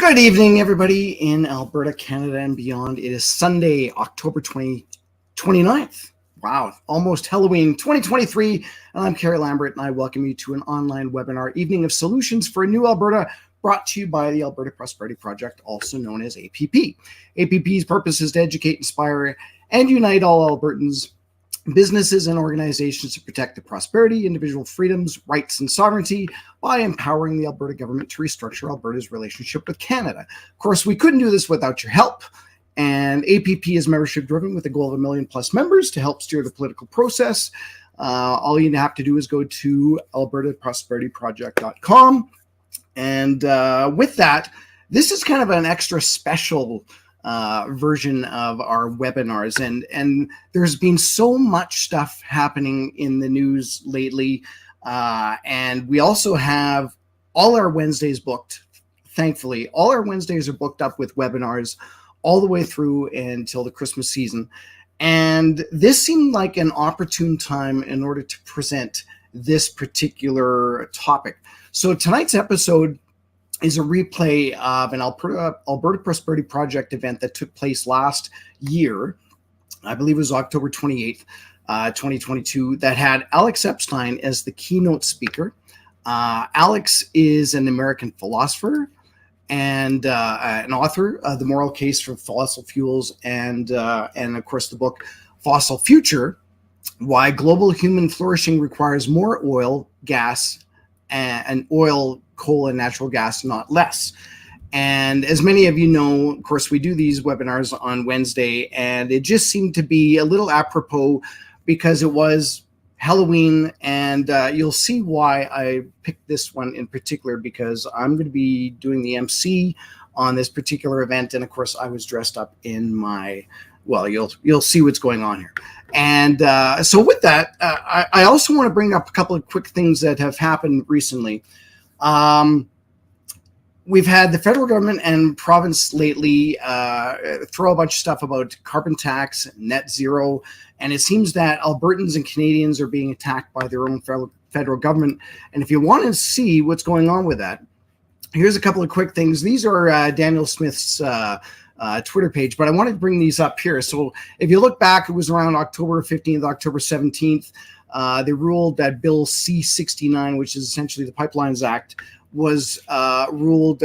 Good evening, everybody in Alberta, Canada, and beyond. It is Sunday, October 29th. Wow, almost Halloween 2023. And I'm Kerry Lambert, and I welcome you to an online webinar, Evening of Solutions for a New Alberta, brought to you by the Alberta Prosperity Project, also known as APP. APP's purpose is to educate, inspire, and unite all Albertans, businesses, and organizations to protect the prosperity, individual freedoms, rights, and sovereignty by empowering the Alberta government to restructure Alberta's relationship with Canada. Of course, we couldn't do this without your help. And APP is membership driven with a goal of 1 million plus members to help steer the political process. All you have to do is go to albertaprosperityproject.com. And with that, this is kind of an extra special version of our webinars, and there's been so much stuff happening in the news lately, and we also have all our Wednesdays booked. Thankfully, all our Wednesdays are booked up with webinars all the way through until the Christmas season, and this seemed like an opportune time in order to present this particular topic. So tonight's episode is a replay of an Alberta Prosperity Project event that took place last year. I believe it was October 28th, 2022, that had Alex Epstein as the keynote speaker. Alex is an American philosopher and an author of The Moral Case for Fossil Fuels and of course, the book Fossil Future, Why Global Human Flourishing Requires More Oil, Gas, and Oil, Coal, and Natural Gas, not less. And as many of you know, of course, we do these webinars on Wednesday, and it just seemed to be a little apropos because it was Halloween, and you'll see why I picked this one in particular, because I'm going to be doing the MC on this particular event, and of course, I was dressed up in my, well, you'll see what's going on here. And so with that, I also want to bring up a couple of quick things that have happened recently. We've had the federal government and province lately throw a bunch of stuff about carbon tax, net zero, and it seems that Albertans and Canadians are being attacked by their own federal government. And if you want to see what's going on with that, here's a couple of quick things. These are Daniel Smith's Twitter page, but I wanted to bring these up here. So if you look back, it was around October 15th, October 17th. They ruled that Bill C-69, which is essentially the Pipelines Act, was ruled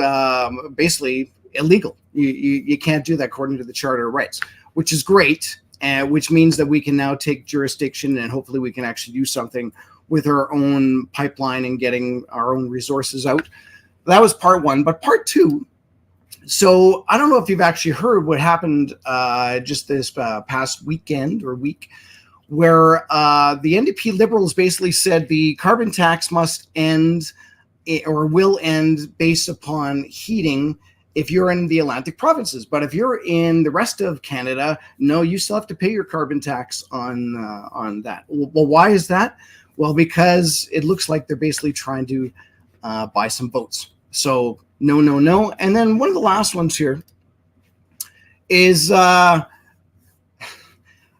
basically illegal. You can't do that according to the Charter of Rights, which is great, which means that we can now take jurisdiction and hopefully we can actually do something with our own pipeline and getting our own resources out. That was part one. But part two, so I don't know if you've actually heard what happened just this past weekend or week, where the NDP Liberals basically said the carbon tax must end or will end based upon heating if you're in the Atlantic provinces. But if you're in the rest of Canada, no, you still have to pay your carbon tax on that. Well, why is that? Well, because it looks like they're basically trying to buy some votes. So no, no, no. And then one of the last ones here is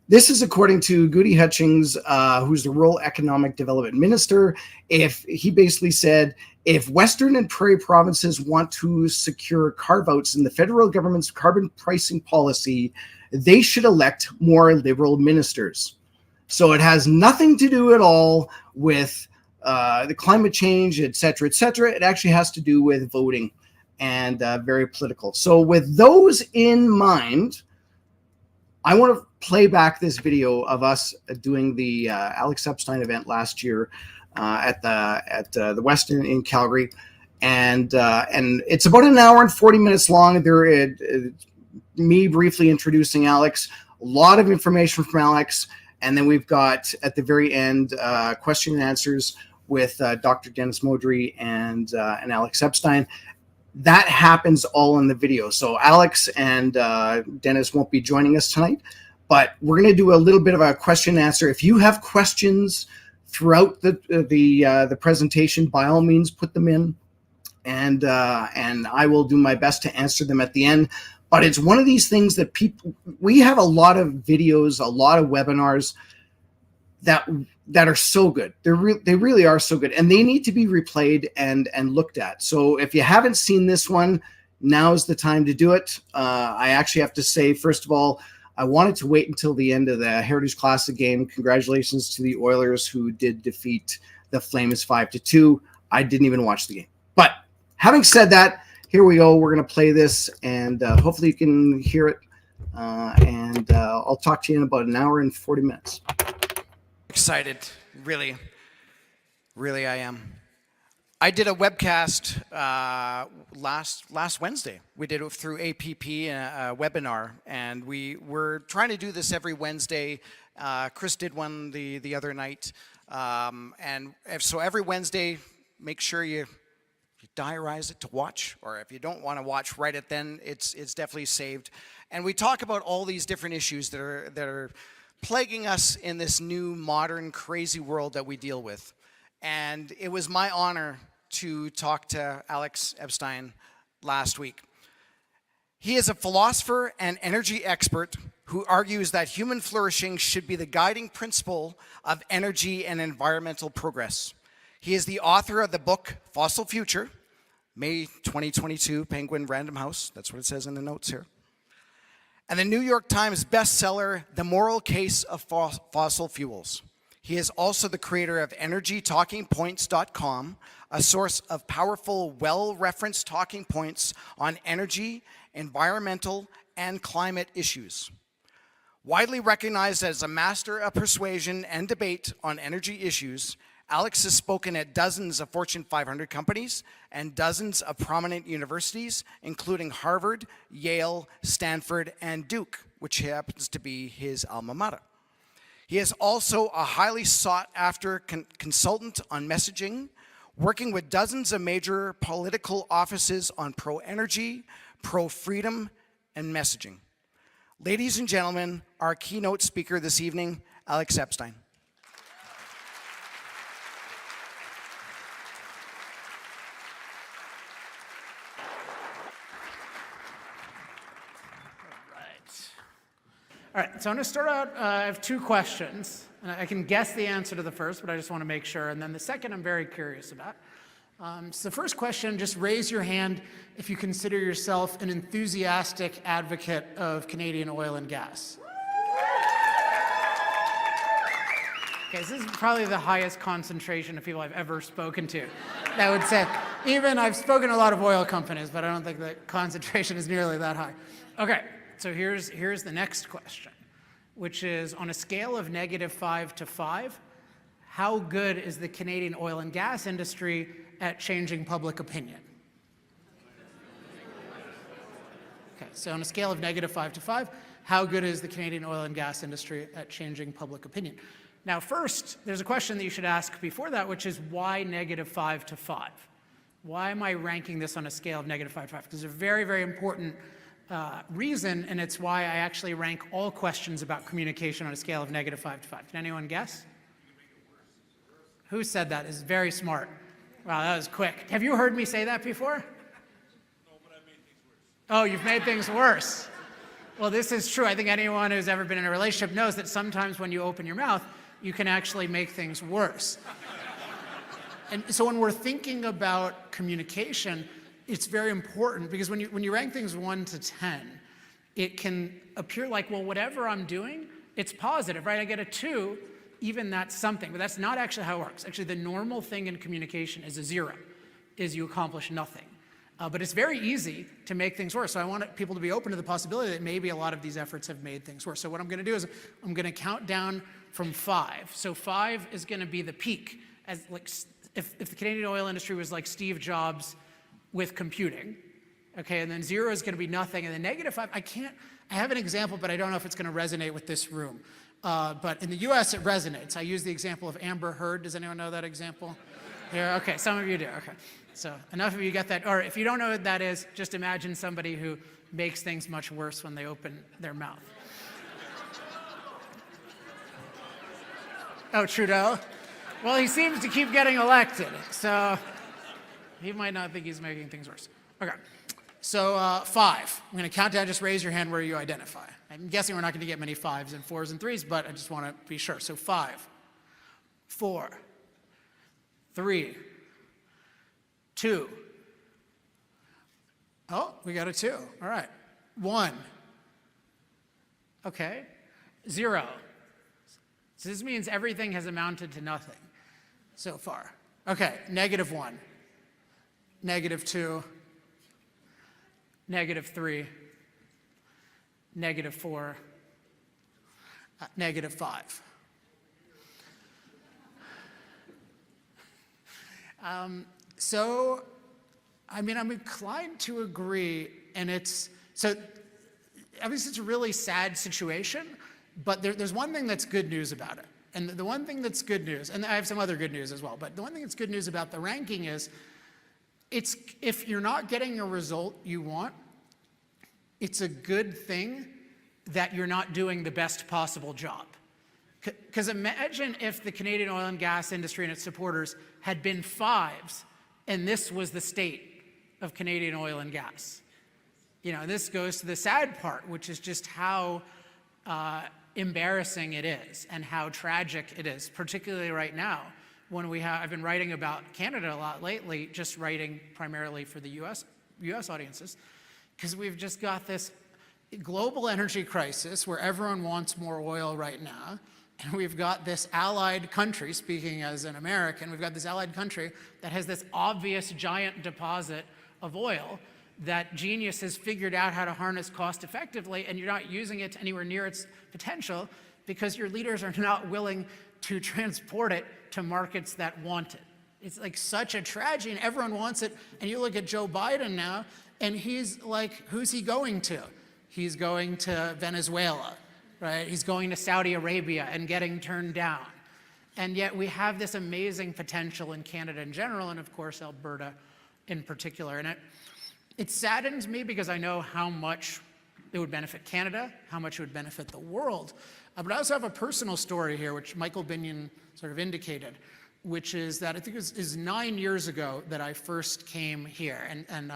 this is according to Goody Hutchings, who's the Rural Economic Development Minister. He basically said, if Western and Prairie provinces want to secure carve-outs in the federal government's carbon pricing policy, they should elect more Liberal ministers. So it has nothing to do at all with the climate change, et cetera, et cetera. It actually has to do with voting and very political. So with those in mind, I want to play back this video of us doing the Alex Epstein event last year at the West in Calgary, and it's about an hour and 40 minutes long. Me briefly introducing Alex, a lot of information from Alex, and then we've got at the very end question and answers with Dr. Dennis Modry and Alex Epstein. That happens all in the video. So Alex and Dennis won't be joining us tonight, but we're going to do a little bit of a question and answer. If you have questions throughout the presentation, by all means, put them in, and I will do my best to answer them at the end. But it's one of these things that we have a lot of videos, a lot of webinars that are so good. They really are so good, and they need to be replayed and looked at. So if you haven't seen this one, now's the time to do it. I actually have to say, first of all, I wanted to wait until the end of the Heritage Classic game. Congratulations to the Oilers, who did defeat the Flames 5-2. I didn't even watch the game. But having said that, here we go. We're going to play this, and hopefully you can hear it. I'll talk to you in about an hour and 40 minutes. Excited, really I am. I did a webcast last Wednesday. We did it through APP, a webinar, and we were trying to do this every Wednesday. Chris did one the other night, and so every Wednesday, make sure you diarize it to watch, or if you don't want to watch right at then, it's definitely saved. And we talk about all these different issues that are plaguing us in this new, modern, crazy world that we deal with. And it was my honor to talk to Alex Epstein last week. He is a philosopher and energy expert who argues that human flourishing should be the guiding principle of energy and environmental progress. He is the author of the book Fossil Future, May 2022, Penguin Random House. That's what it says in the notes here. And the New York Times bestseller, The Moral Case of Fossil Fuels. He is also the creator of EnergyTalkingPoints.com, a source of powerful, well-referenced talking points on energy, environmental, and climate issues. Widely recognized as a master of persuasion and debate on energy issues, Alex has spoken at dozens of Fortune 500 companies and dozens of prominent universities, including Harvard, Yale, Stanford, and Duke, which happens to be his alma mater. He is also a highly sought-after consultant on messaging, working with dozens of major political offices on pro-energy, pro-freedom, and messaging. Ladies and gentlemen, our keynote speaker this evening, Alex Epstein. All right, so I'm going to start out, I have two questions. And I can guess the answer to the first, but I just want to make sure. And then the second I'm very curious about. So the first question, just raise your hand if you consider yourself an enthusiastic advocate of Canadian oil and gas. Okay, so this is probably the highest concentration of people I've ever spoken to. That would say, even I've spoken to a lot of oil companies, but I don't think the concentration is nearly that high. Okay. So here's the next question, which is on a scale of -5 to 5, how good is the Canadian oil and gas industry at changing public opinion? Okay, so on a scale of -5 to 5, how good is the Canadian oil and gas industry at changing public opinion? Now first, there's a question that you should ask before that, which is why -5 to 5? Why am I ranking this on a scale of -5 to 5? Because there's a very, very important reason, and it's why I actually rank all questions about communication on a scale of -5 to 5. Can anyone guess? Who said that? Is very smart. Wow, that was quick. Have you heard me say that before? No, but I made things worse. Oh, you've made things worse. Well, this is true. I think anyone who's ever been in a relationship knows that sometimes when you open your mouth, you can actually make things worse. And so when we're thinking about communication, it's very important because when you rank things 1 to 10, it can appear like, well, whatever I'm doing, it's positive, right? I get a 2, even that's something, but that's not actually how it works. Actually, the normal thing in communication is a 0, is you accomplish nothing. But it's very easy to make things worse. So I want people to be open to the possibility that maybe a lot of these efforts have made things worse. So what I'm going to do is I'm going to count down from 5. So 5 is going to be the peak. As like if the Canadian oil industry was like Steve Jobs with computing, okay, and then 0 is going to be nothing, and then -5, I have an example, but I don't know if it's going to resonate with this room. But in the US, it resonates. I use the example of Amber Heard. Does anyone know that example? Here, okay, some of you do, okay. So enough of you get that, or if you don't know what that is, just imagine somebody who makes things much worse when they open their mouth. Oh, Trudeau? Well, he seems to keep getting elected, so he might not think he's making things worse. Okay, so 5. I'm going to count down. Just raise your hand where you identify. I'm guessing we're not going to get many 5s and 4s and 3s, but I just want to be sure. So 5, 4, 3, 2, Oh, we got a 2. All right. 1. Okay. 0. So this means everything has amounted to nothing so far. Okay, -1, -2, -3, -4, -5. So, I mean, I'm inclined to agree, and obviously it's a really sad situation, but there's one thing that's good news about it. And the one thing that's good news, and I have some other good news as well, but the one thing that's good news about the ranking is, if you're not getting a result you want, it's a good thing that you're not doing the best possible job. Because imagine if the Canadian oil and gas industry and its supporters had been 5s, and this was the state of Canadian oil and gas. This goes to the sad part, which is just how embarrassing it is and how tragic it is, particularly right now when I've been writing about Canada a lot lately, just writing primarily for the US audiences, because we've just got this global energy crisis where everyone wants more oil right now, and we've got this allied country, speaking as an American, we've got this allied country that has this obvious giant deposit of oil that genius has figured out how to harness cost effectively, and you're not using it anywhere near its potential because your leaders are not willing to transport it to markets that want it. It's like such a tragedy, and everyone wants it. And you look at Joe Biden now, and he's like, who's he going to? He's going to Venezuela, right? He's going to Saudi Arabia and getting turned down. And yet we have this amazing potential in Canada in general, and of course Alberta in particular. And it saddens me because I know how much it would benefit Canada, how much it would benefit the world. But I also have a personal story here, which Michael Binion sort of indicated, which is that I think it was 9 years ago that I first came here. And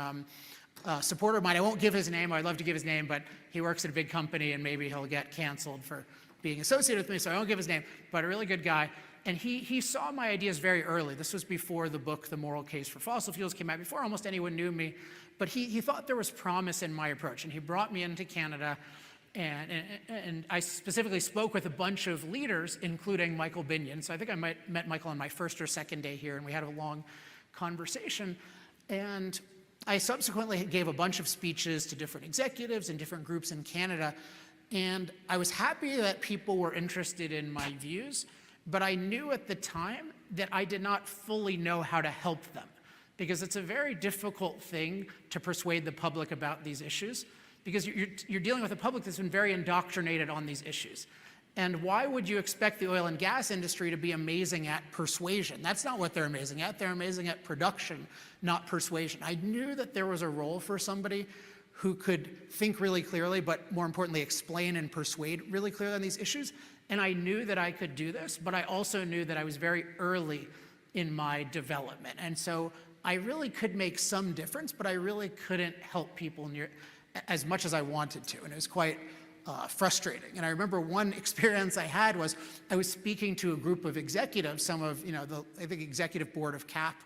a supporter of mine, I won't give his name, I'd love to give his name, but he works at a big company and maybe he'll get canceled for being associated with me, so I won't give his name, but a really good guy. And he saw my ideas very early. This was before the book, The Moral Case for Fossil Fuels, came out, before almost anyone knew me. But he thought there was promise in my approach, and he brought me into Canada, and I specifically spoke with a bunch of leaders, including Michael Binion. So I think I met Michael on my first or second day here, and we had a long conversation. And I subsequently gave a bunch of speeches to different executives and different groups in Canada, and I was happy that people were interested in my views, but I knew at the time that I did not fully know how to help them, because it's a very difficult thing to persuade the public about these issues, because you're dealing with a public that's been very indoctrinated on these issues. And why would you expect the oil and gas industry to be amazing at persuasion? That's not what they're amazing at. They're amazing at production, not persuasion. I knew that there was a role for somebody who could think really clearly, but more importantly, explain and persuade really clearly on these issues. And I knew that I could do this, but I also knew that I was very early in my development. And so I really could make some difference, but I really couldn't help people as much as I wanted to. And it was quite frustrating. And I remember one experience I had was I was speaking to a group of executives, some of, I think executive board of CAP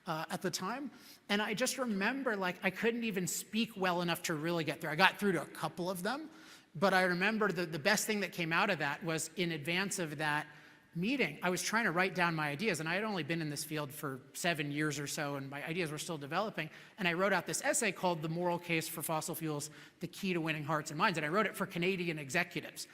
at the time. And I just remember I couldn't even speak well enough to really get through. I got through to a couple of them, but I remember the best thing that came out of that was in advance of that meeting, I was trying to write down my ideas, and I had only been in this field for 7 years or so, and my ideas were still developing, and I wrote out this essay called The Moral Case for Fossil Fuels, The Key to Winning Hearts and Minds, and I wrote it for Canadian executives.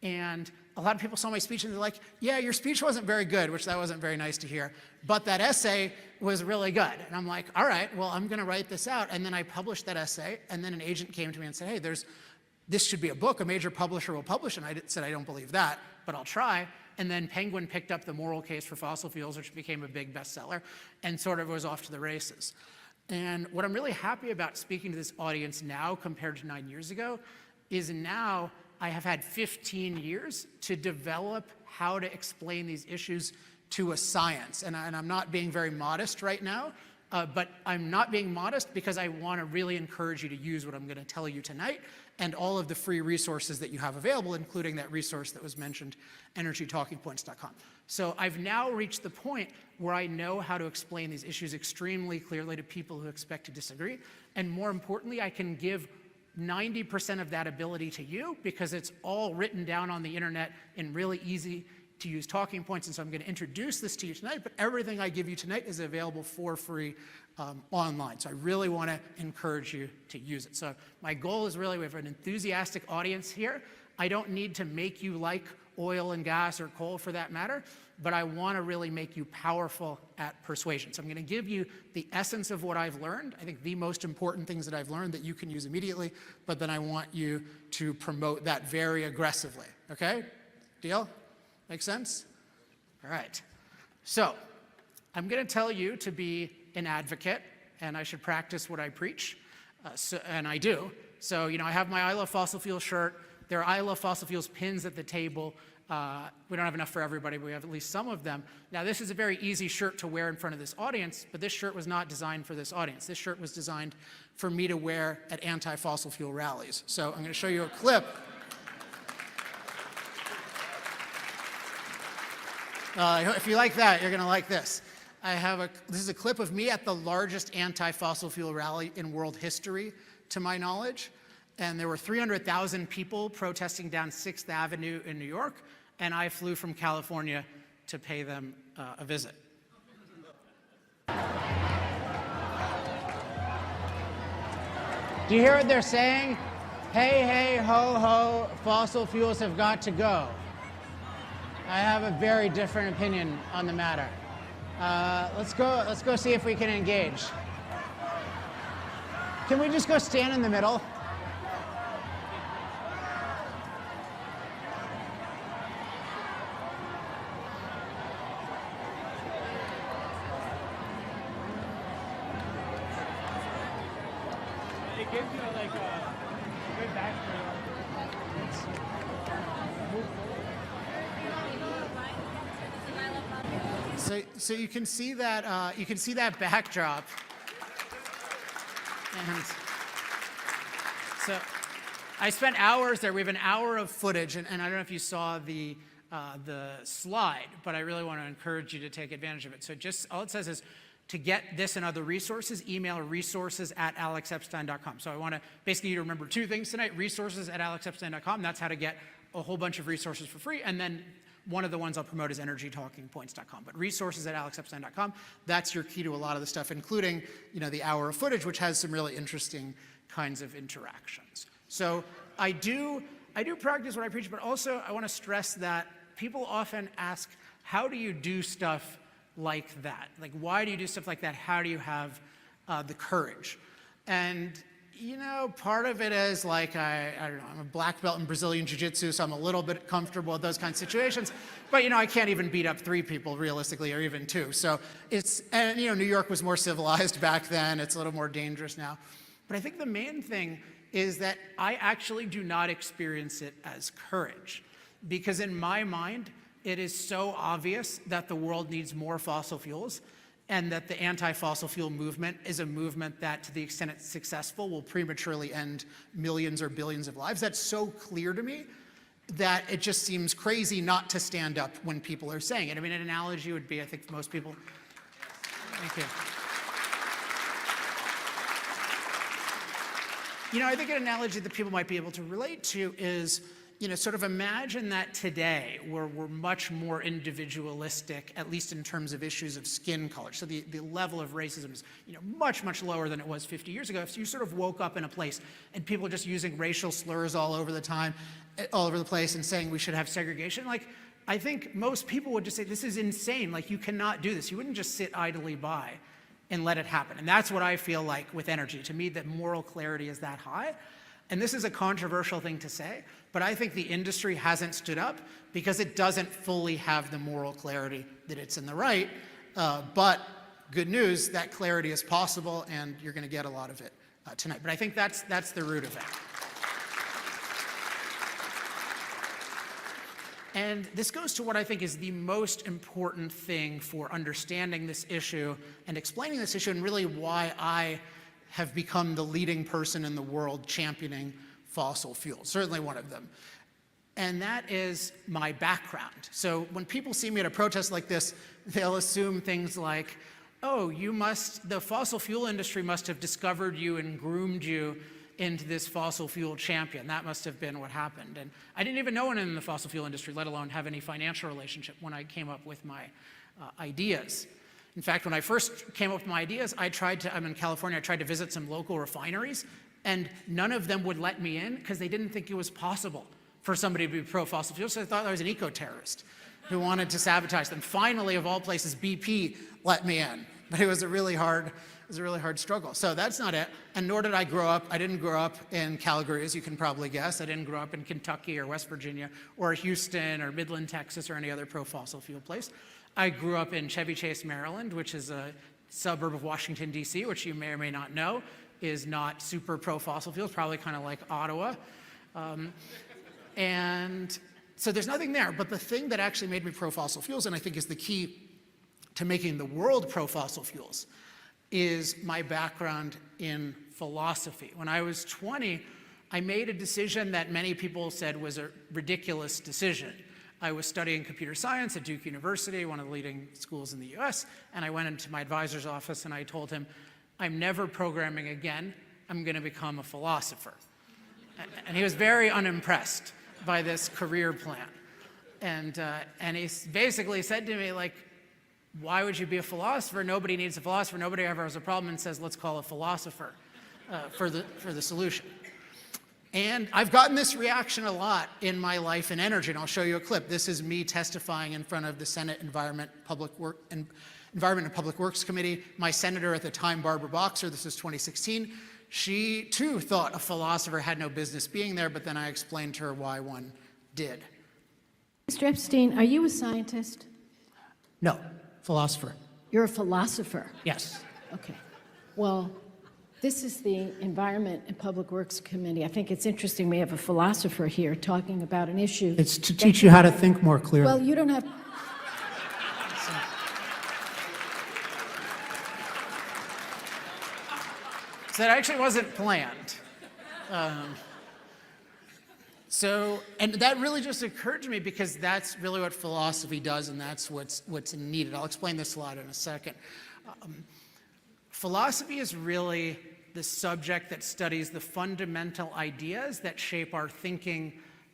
And a lot of people saw my speech and they're like, yeah, your speech wasn't very good, which that wasn't very nice to hear, but that essay was really good. And I'm like, all right, well, I'm gonna write this out. And then I published that essay, and then an agent came to me and said, hey, this should be a book, a major publisher will publish it. And I said, I don't believe that, but I'll try. And then Penguin picked up The Moral Case for Fossil Fuels, which became a big bestseller, and sort of was off to the races. And what I'm really happy about speaking to this audience now compared to 9 years ago is now I have had 15 years to develop how to explain these issues to a science. And I'm not being very modest right now, but I'm not being modest because I want to really encourage you to use what I'm going to tell you tonight and all of the free resources that you have available, including that resource that was mentioned, energytalkingpoints.com. So I've now reached the point where I know how to explain these issues extremely clearly to people who expect to disagree. And more importantly, I can give 90% of that ability to you because it's all written down on the internet in really easy to use talking points. And so I'm going to introduce this to you tonight, but everything I give you tonight is available for free online. So I really want to encourage you to use it. So my goal is really, we have an enthusiastic audience here. I don't need to make you like oil and gas or coal for that matter, but I want to really make you powerful at persuasion. So I'm going to give you the essence of what I've learned. I think the most important things that I've learned that you can use immediately, but then I want you to promote that very aggressively. Okay? Deal? Make sense? All right. So I'm going to tell you to be an advocate, and I should practice what I preach, and I do. So, I have my I Love Fossil Fuels shirt. There are I Love Fossil Fuels pins at the table. We don't have enough for everybody, but we have at least some of them. Now, this is a very easy shirt to wear in front of this audience, but this shirt was not designed for this audience. This shirt was designed for me to wear at anti-fossil fuel rallies. So I'm going to show you a clip. If you like that, you're going to like this. This is a clip of me at the largest anti-fossil fuel rally in world history, to my knowledge. And there were 300,000 people protesting down 6th Avenue in New York, and I flew from California to pay them a visit. Do you hear what they're saying? Hey, hey, ho, ho, fossil fuels have got to go. I have a very different opinion on the matter. Let's go see if we can engage. Can we just go stand in the middle? It gives you like a good backstory. So you can see that backdrop, and so I spent hours there. We have an hour of footage, and I don't know if you saw the slide, but I really want to encourage you to take advantage of it. So just all it says is, to get this and other resources, email resources@alexepstein.com. So I want to basically you to remember two things tonight: resources@alexepstein.com. That's how to get a whole bunch of resources for free, and then one of the ones I'll promote is energytalkingpoints.com. But resources@alexepstein.com, that's your key to a lot of the stuff, including the hour of footage, which has some really interesting kinds of interactions. So I do practice what I preach, but also I want to stress that people often ask, how do you do stuff like that? Like, why do you do stuff like that? How do you have the courage? And part of it is like, I don't know, I'm a black belt in Brazilian Jiu-Jitsu, so I'm a little bit comfortable with those kinds of situations. But, I can't even beat up 3 people realistically, or even 2. So New York was more civilized back then. It's a little more dangerous now. But I think the main thing is that I actually do not experience it as courage. Because in my mind, it is so obvious that the world needs more fossil fuels, and that the anti-fossil fuel movement is a movement that, to the extent it's successful, will prematurely end millions or billions of lives. That's so clear to me that it just seems crazy not to stand up when people are saying it. I mean, an analogy would be, I think for most people. Thank you. I think an analogy that people might be able to relate to is, sort of imagine that today we're much more individualistic, at least in terms of issues of skin color. So the level of racism is much, much lower than it was 50 years ago. If you sort of woke up in a place and people are just using racial slurs all over the place and saying we should have segregation, like, I think most people would just say, this is insane, like, you cannot do this. You wouldn't just sit idly by and let it happen. And that's what I feel like with energy. To me, that moral clarity is that high. And this is a controversial thing to say, but I think the industry hasn't stood up because it doesn't fully have the moral clarity that it's in the right. But good news, that clarity is possible, and you're going to get a lot of it tonight. But I think that's the root of it. And this goes to what I think is the most important thing for understanding this issue and explaining this issue, and really why I have become the leading person in the world championing fossil fuels, certainly one of them. And that is my background. So when people see me at a protest like this, they'll assume things like, oh, the fossil fuel industry must have discovered you and groomed you into this fossil fuel champion. That must have been what happened. And I didn't even know anyone in the fossil fuel industry, let alone have any financial relationship when I came up with my ideas. In fact, when I first came up with my ideas, I'm in California, I tried to visit some local refineries, and none of them would let me in because they didn't think it was possible for somebody to be pro-fossil fuels, so they thought I was an eco-terrorist who wanted to sabotage them. Finally, of all places, BP let me in, but it was a really hard struggle. So that's not it, and nor did I grow up. I didn't grow up in Calgary, as you can probably guess. I didn't grow up in Kentucky or West Virginia or Houston or Midland, Texas, or any other pro-fossil fuel place. I grew up in Chevy Chase, Maryland, which is a suburb of Washington, D.C., which you may or may not know is not super pro-fossil fuels, probably kind of like Ottawa. And so there's nothing there, but the thing that actually made me pro-fossil fuels, and I think is the key to making the world pro-fossil fuels, is my background in philosophy. When I was 20, I made a decision that many people said was a ridiculous decision. I was studying computer science at Duke University, one of the leading schools in the US, and I went into my advisor's office and I told him, I'm never programming again, I'm gonna become a philosopher. And he was very unimpressed by this career plan. And he basically said to me, like, why would you be a philosopher? Nobody needs a philosopher. Nobody ever has a problem and says, let's call a philosopher for the solution. And I've gotten this reaction a lot in my life in energy, and I'll show you a clip. This is me testifying in front of the Senate Environment and Public Works Committee. My senator at the time, Barbara Boxer, this is 2016, she too thought a philosopher had no business being there, but then I explained to her why one did. Mr. Epstein, are you a scientist? No, philosopher. You're a philosopher? Yes. Okay. Well, this is the Environment and Public Works Committee. I think it's interesting we have a philosopher here talking about an issue. It's to teach you how to think more clearly. Well, you don't have... So that actually wasn't planned. And that really just occurred to me because that's really what philosophy does, and that's what's needed. I'll explain this a lot in a second. Philosophy is really the subject that studies the fundamental ideas that shape our thinking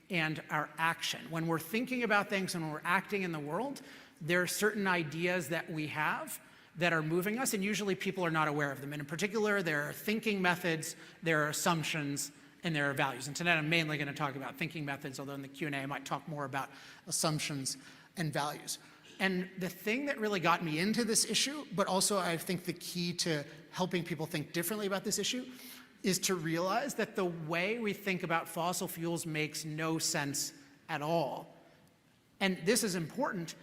and our action. When we're thinking about things and when we're acting in the world, there are certain ideas that we have that are moving us, and usually people are not aware of them. And in particular, there are thinking methods, there are assumptions, and there are values. And tonight I'm mainly going to talk about thinking methods, although in the Q&A I might talk more about assumptions and values. And the thing that really got me into this issue, but also I think the key to helping people think differently about this issue, is to realize that the way we think about fossil fuels makes no sense at all. And this is important.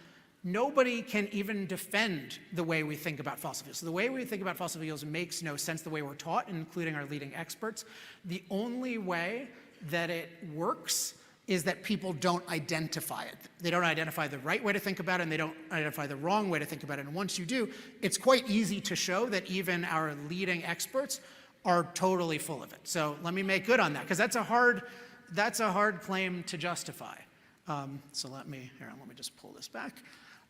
Nobody can even defend the way we think about fossil fuels. So the way we think about fossil fuels makes no sense the way we're taught, including our leading experts. The only way that it works is that people don't identify it. They don't identify the right way to think about it, and they don't identify the wrong way to think about it. And once you do, it's quite easy to show that even our leading experts are totally full of it. So let me make good on that, because that's a hard claim to justify. So let me just pull this back.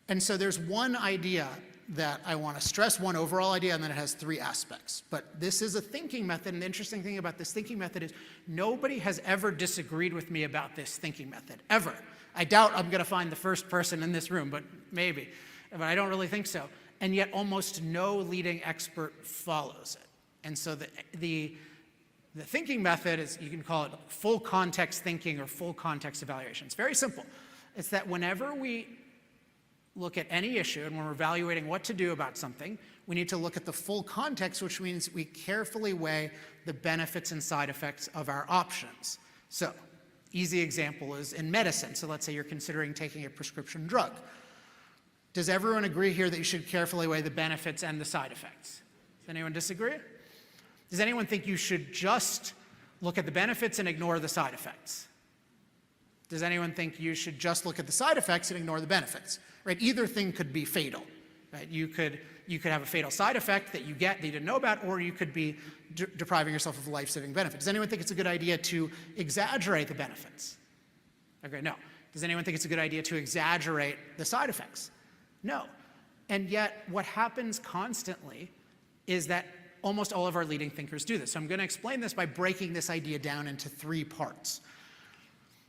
And so there's one idea that I want to stress, one overall idea, and then it has three aspects. But this is a thinking method, and the interesting thing about this thinking method is nobody has ever disagreed with me about this thinking method, ever. I doubt I'm going to find the first person in this room, but maybe. But I don't really think so. And yet almost no leading expert follows it. And so the thinking method is, you can call it full context thinking or full context evaluation. It's very simple. It's that whenever we look at any issue and when we're evaluating what to do about something, we need to look at the full context, which means we carefully weigh the benefits and side effects of our options. So, easy example is in medicine. So let's say you're considering taking a prescription drug. Does everyone agree here that you should carefully weigh the benefits and the side effects? Does anyone disagree? Does anyone think you should just look at the benefits and ignore the side effects? Does anyone think you should just look at the side effects and ignore the benefits? Right? Either thing could be fatal. right? You could have a fatal side effect that you get that you didn't know about, or you could be depriving yourself of life-saving benefit. Does anyone think it's a good idea to exaggerate the benefits? Okay, no. Does anyone think it's a good idea to exaggerate the side effects? No. And yet, what happens constantly is that almost all of our leading thinkers do this. So I'm going to explain this by breaking this idea down into 3 parts.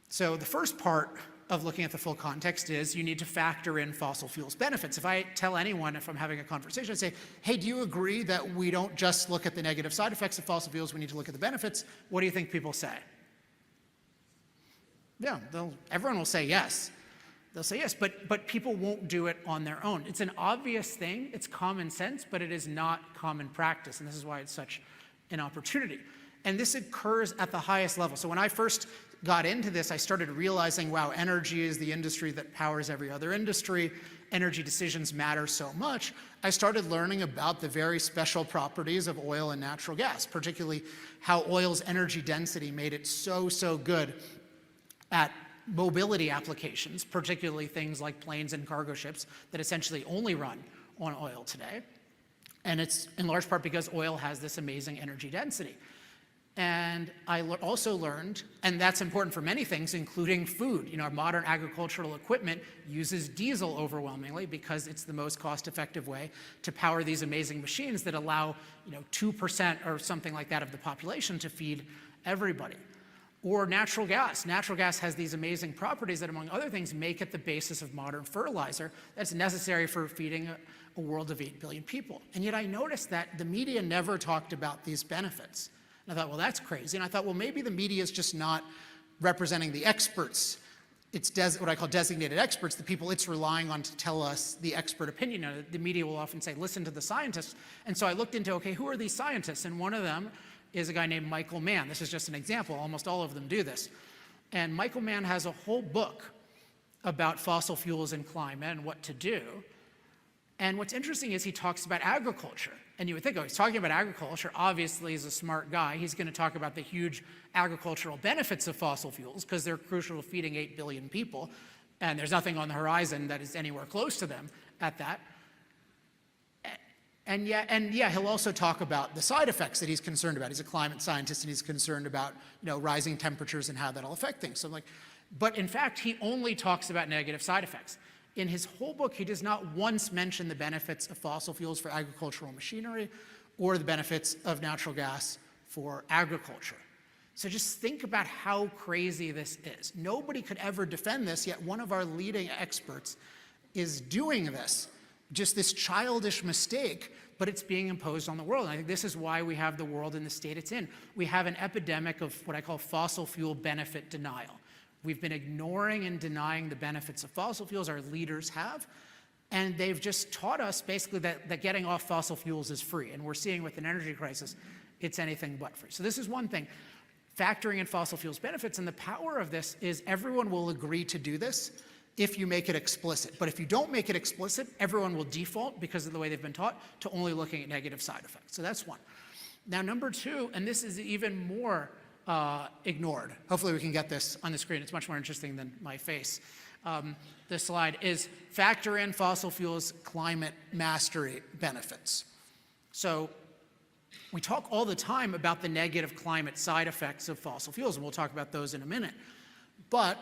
So the first part of looking at the full context is you need to factor in fossil fuels benefits. If I tell anyone, if I'm having a conversation, I say, hey, do you agree that we don't just look at the negative side effects of fossil fuels, we need to look at the benefits? What do you think people say? Yeah, everyone will say yes. They'll say yes, but people won't do it on their own. It's an obvious thing, it's common sense, but it is not common practice, and this is why it's such an opportunity. And this occurs at the highest level. So when I first got into this, I started realizing, wow, energy is the industry that powers every other industry. Energy decisions matter so much. I started learning about the very special properties of oil and natural gas, particularly how oil's energy density made it so good at mobility applications, particularly things like planes and cargo ships that essentially only run on oil today. And it's in large part because oil has this amazing energy density. And I also learned, and that's important for many things, including food. You know, our modern agricultural equipment uses diesel overwhelmingly because it's the most cost-effective way to power these amazing machines that allow, 2% or something like that of the population to feed everybody. Or natural gas. Natural gas has these amazing properties that, among other things, make it the basis of modern fertilizer that's necessary for feeding a world of 8 billion people. And yet I noticed that the media never talked about these benefits. And I thought, well, that's crazy. And I thought, well, maybe the media is just not representing the experts. It's what I call designated experts, the people it's relying on to tell us the expert opinion. The media will often say, listen to the scientists. And so I looked into, okay, who are these scientists? And one of them is a guy named Michael Mann. This is just an example. Almost all of them do this. And Michael Mann has a whole book about fossil fuels and climate and what to do. And what's interesting is he talks about agriculture. And you would think, oh, he's talking about agriculture. Obviously, he's a smart guy. He's going to talk about the huge agricultural benefits of fossil fuels because they're crucial to feeding 8 billion people. And there's nothing on the horizon that is anywhere close to them at that. And yeah, he'll also talk about the side effects that he's concerned about. He's a climate scientist and he's concerned about, rising temperatures and how that'll affect things. So I'm like, but in fact, he only talks about negative side effects. In his whole book, he does not once mention the benefits of fossil fuels for agricultural machinery or the benefits of natural gas for agriculture. So just think about how crazy this is. Nobody could ever defend this, yet one of our leading experts is doing this. Just this childish mistake, but it's being imposed on the world. And I think this is why we have the world in the state it's in. We have an epidemic of what I call fossil fuel benefit denial. We've been ignoring and denying the benefits of fossil fuels, our leaders have, and they've just taught us basically that getting off fossil fuels is free. And we're seeing with an energy crisis, it's anything but free. So this is one thing, factoring in fossil fuels benefits, and the power of this is everyone will agree to do this if you make it explicit. But if you don't make it explicit, everyone will default, because of the way they've been taught, to only looking at negative side effects. So that's one. Now, number 2, and this is even more ignored. Hopefully we can get this on the screen. It's much more interesting than my face. This slide is factor in fossil fuels climate mastery benefits. So we talk all the time about the negative climate side effects of fossil fuels, and we'll talk about those in a minute. But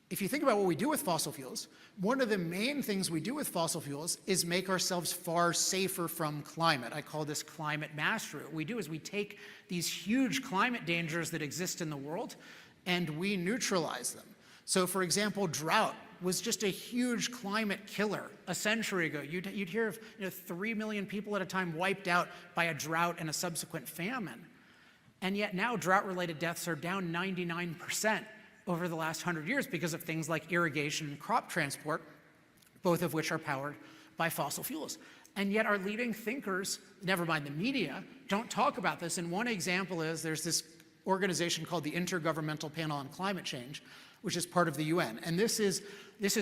if you think about what we do with fossil fuels, one of the main things we do with fossil fuels is make ourselves far safer from climate. I call this climate mastery. What we do is we take these huge climate dangers that exist in the world and we neutralize them. So for example, drought was just a huge climate killer a century ago. You'd hear of 3 million people at a time wiped out by a drought and a subsequent famine. And yet now drought-related deaths are down 99% over the last 100 years because of things like irrigation and crop transport, both of which are powered by fossil fuels. And yet our leading thinkers, never mind the media, don't talk about this. And one example is there's this organization called the Intergovernmental Panel on Climate Change, which is part of the UN. And this is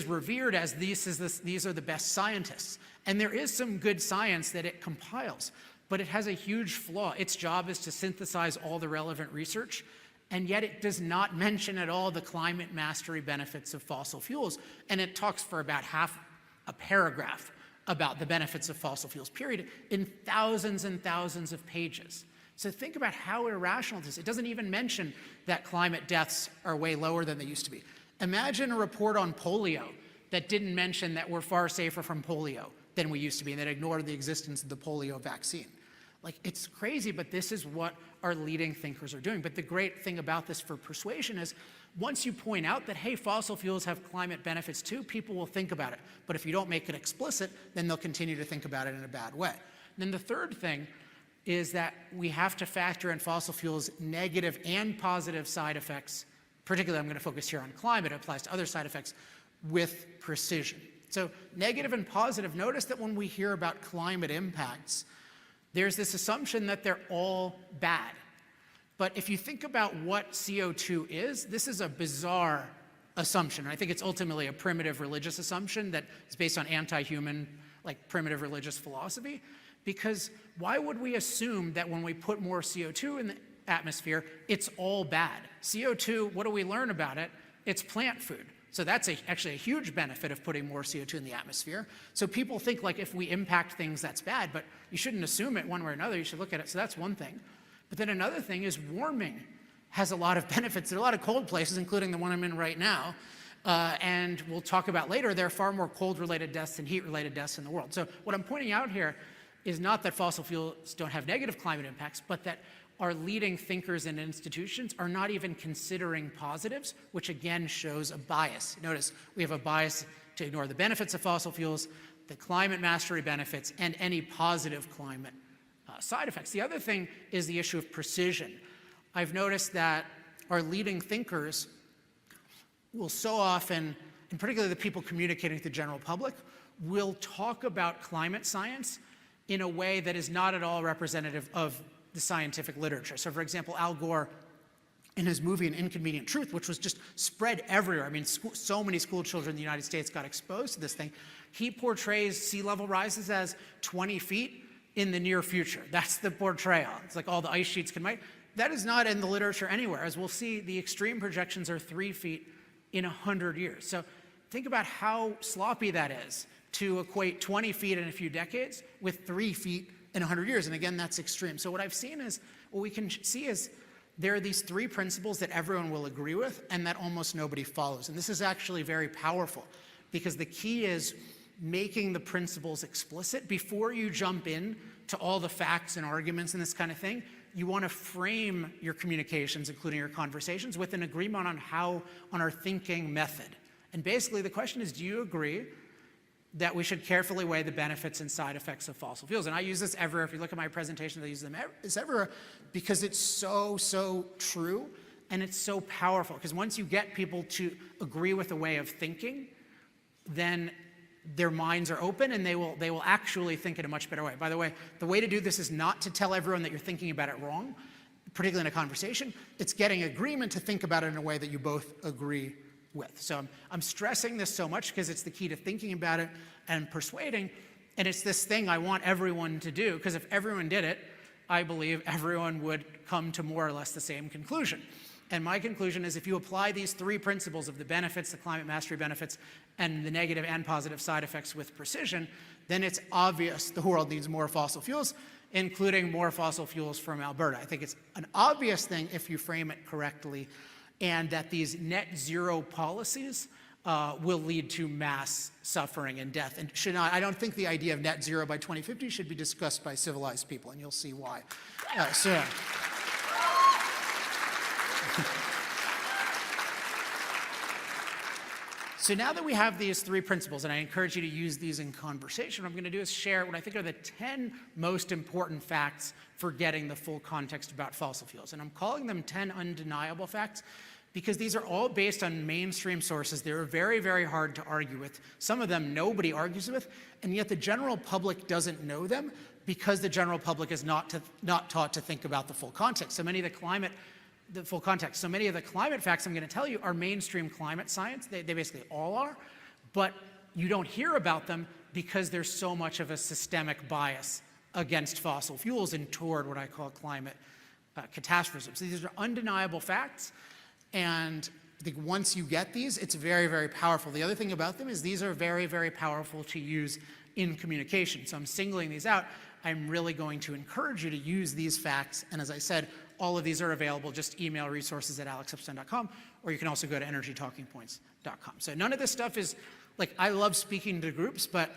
revered as these are the best scientists. And there is some good science that it compiles, but it has a huge flaw. Its job is to synthesize all the relevant research, and yet it does not mention at all the climate mastery benefits of fossil fuels. And it talks for about half a paragraph about the benefits of fossil fuels, period, in thousands and thousands of pages. So think about how irrational it is. It doesn't even mention that climate deaths are way lower than they used to be. Imagine a report on polio that didn't mention that we're far safer from polio than we used to be, and that ignored the existence of the polio vaccine. Like, it's crazy, but this is what our leading thinkers are doing. But the great thing about this for persuasion is, once you point out that, hey, fossil fuels have climate benefits too, people will think about it. But if you don't make it explicit, then they'll continue to think about it in a bad way. And then the third thing is that we have to factor in fossil fuels' negative and positive side effects. Particularly, I'm going to focus here on climate. It applies to other side effects with precision. So negative and positive, notice that when we hear about climate impacts, there's this assumption that they're all bad. But if you think about what CO2 is, this is a bizarre assumption. I think it's ultimately a primitive religious assumption that is based on anti-human, like primitive religious philosophy. Because why would we assume that when we put more CO2 in the atmosphere, it's all bad? CO2, what do we learn about it? It's plant food. So that's actually a huge benefit of putting more CO2 in the atmosphere. So people think like if we impact things, that's bad, but you shouldn't assume it one way or another. You should look at it. So that's one thing. But then another thing is warming has a lot of benefits. There are a lot of cold places, including the one I'm in right now. And we'll talk about later, there are far more cold-related deaths than heat-related deaths in the world. So what I'm pointing out here is not that fossil fuels don't have negative climate impacts, but that our leading thinkers and institutions are not even considering positives, which again shows a bias. Notice we have a bias to ignore the benefits of fossil fuels, the climate mastery benefits, and any positive climate side effects. The other thing is the issue of precision. I've noticed that our leading thinkers will so often, and particularly the people communicating to the general public, will talk about climate science in a way that is not at all representative of the scientific literature. So for example, Al Gore, in his movie An Inconvenient Truth, which was just spread everywhere, I mean, so many school children in the United States got exposed to this thing, he portrays sea level rises as 20 feet in the near future. That's the portrayal. It's like all the ice sheets can make. That is not in the literature anywhere. As we'll see, the extreme projections are 3 feet in 100 years. So think about how sloppy that is to equate 20 feet in a few decades with 3 feet in 100 years. And again, that's extreme. So what I've seen is, what we can see is there are these 3 principles that everyone will agree with and that almost nobody follows. And this is actually very powerful because the key is making the principles explicit. Before you jump in to all the facts and arguments and this kind of thing, you want to frame your communications, including your conversations, with an agreement on our thinking method. And basically the question is, do you agree that we should carefully weigh the benefits and side effects of fossil fuels? And I use this everywhere. If you look at my presentation, I use this everywhere because it's so true and it's so powerful. Because once you get people to agree with a way of thinking, then their minds are open and they will actually think in a much better way. By the way, the way to do this is not to tell everyone that you're thinking about it wrong, particularly in a conversation. It's getting agreement to think about it in a way that you both agree with. So I'm stressing this so much because it's the key to thinking about it and persuading. And it's this thing I want everyone to do, because if everyone did it, I believe everyone would come to more or less the same conclusion. And my conclusion is if you apply these 3 principles of the benefits, the climate mastery benefits, and the negative and positive side effects with precision, then it's obvious the world needs more fossil fuels, including more fossil fuels from Alberta. I think it's an obvious thing if you frame it correctly, and that these net zero policies will lead to mass suffering and death. And I don't think the idea of net zero by 2050 should be discussed by civilized people, and you'll see why soon. So now that we have these 3 principles, and I encourage you to use these in conversation, what I'm going to do is share what I think are the 10 most important facts for getting the full context about fossil fuels. And I'm calling them 10 undeniable facts because these are all based on mainstream sources. They're very, very hard to argue with. Some of them nobody argues with, and yet the general public doesn't know them because the general public is not taught to think about the full context. So many of the climate facts I'm going to tell you are mainstream climate science. They basically all are, but you don't hear about them because there's so much of a systemic bias against fossil fuels and toward what I call climate catastrophism. So these are undeniable facts, and I think once you get these, it's very, very powerful. The other thing about them is these are very, very powerful to use in communication. So I'm singling these out. I'm really going to encourage you to use these facts. And as I said, all of these are available. Just email resources@alexepstein.com, or you can also go to energytalkingpoints.com. So none of this stuff is, like, I love speaking to groups, but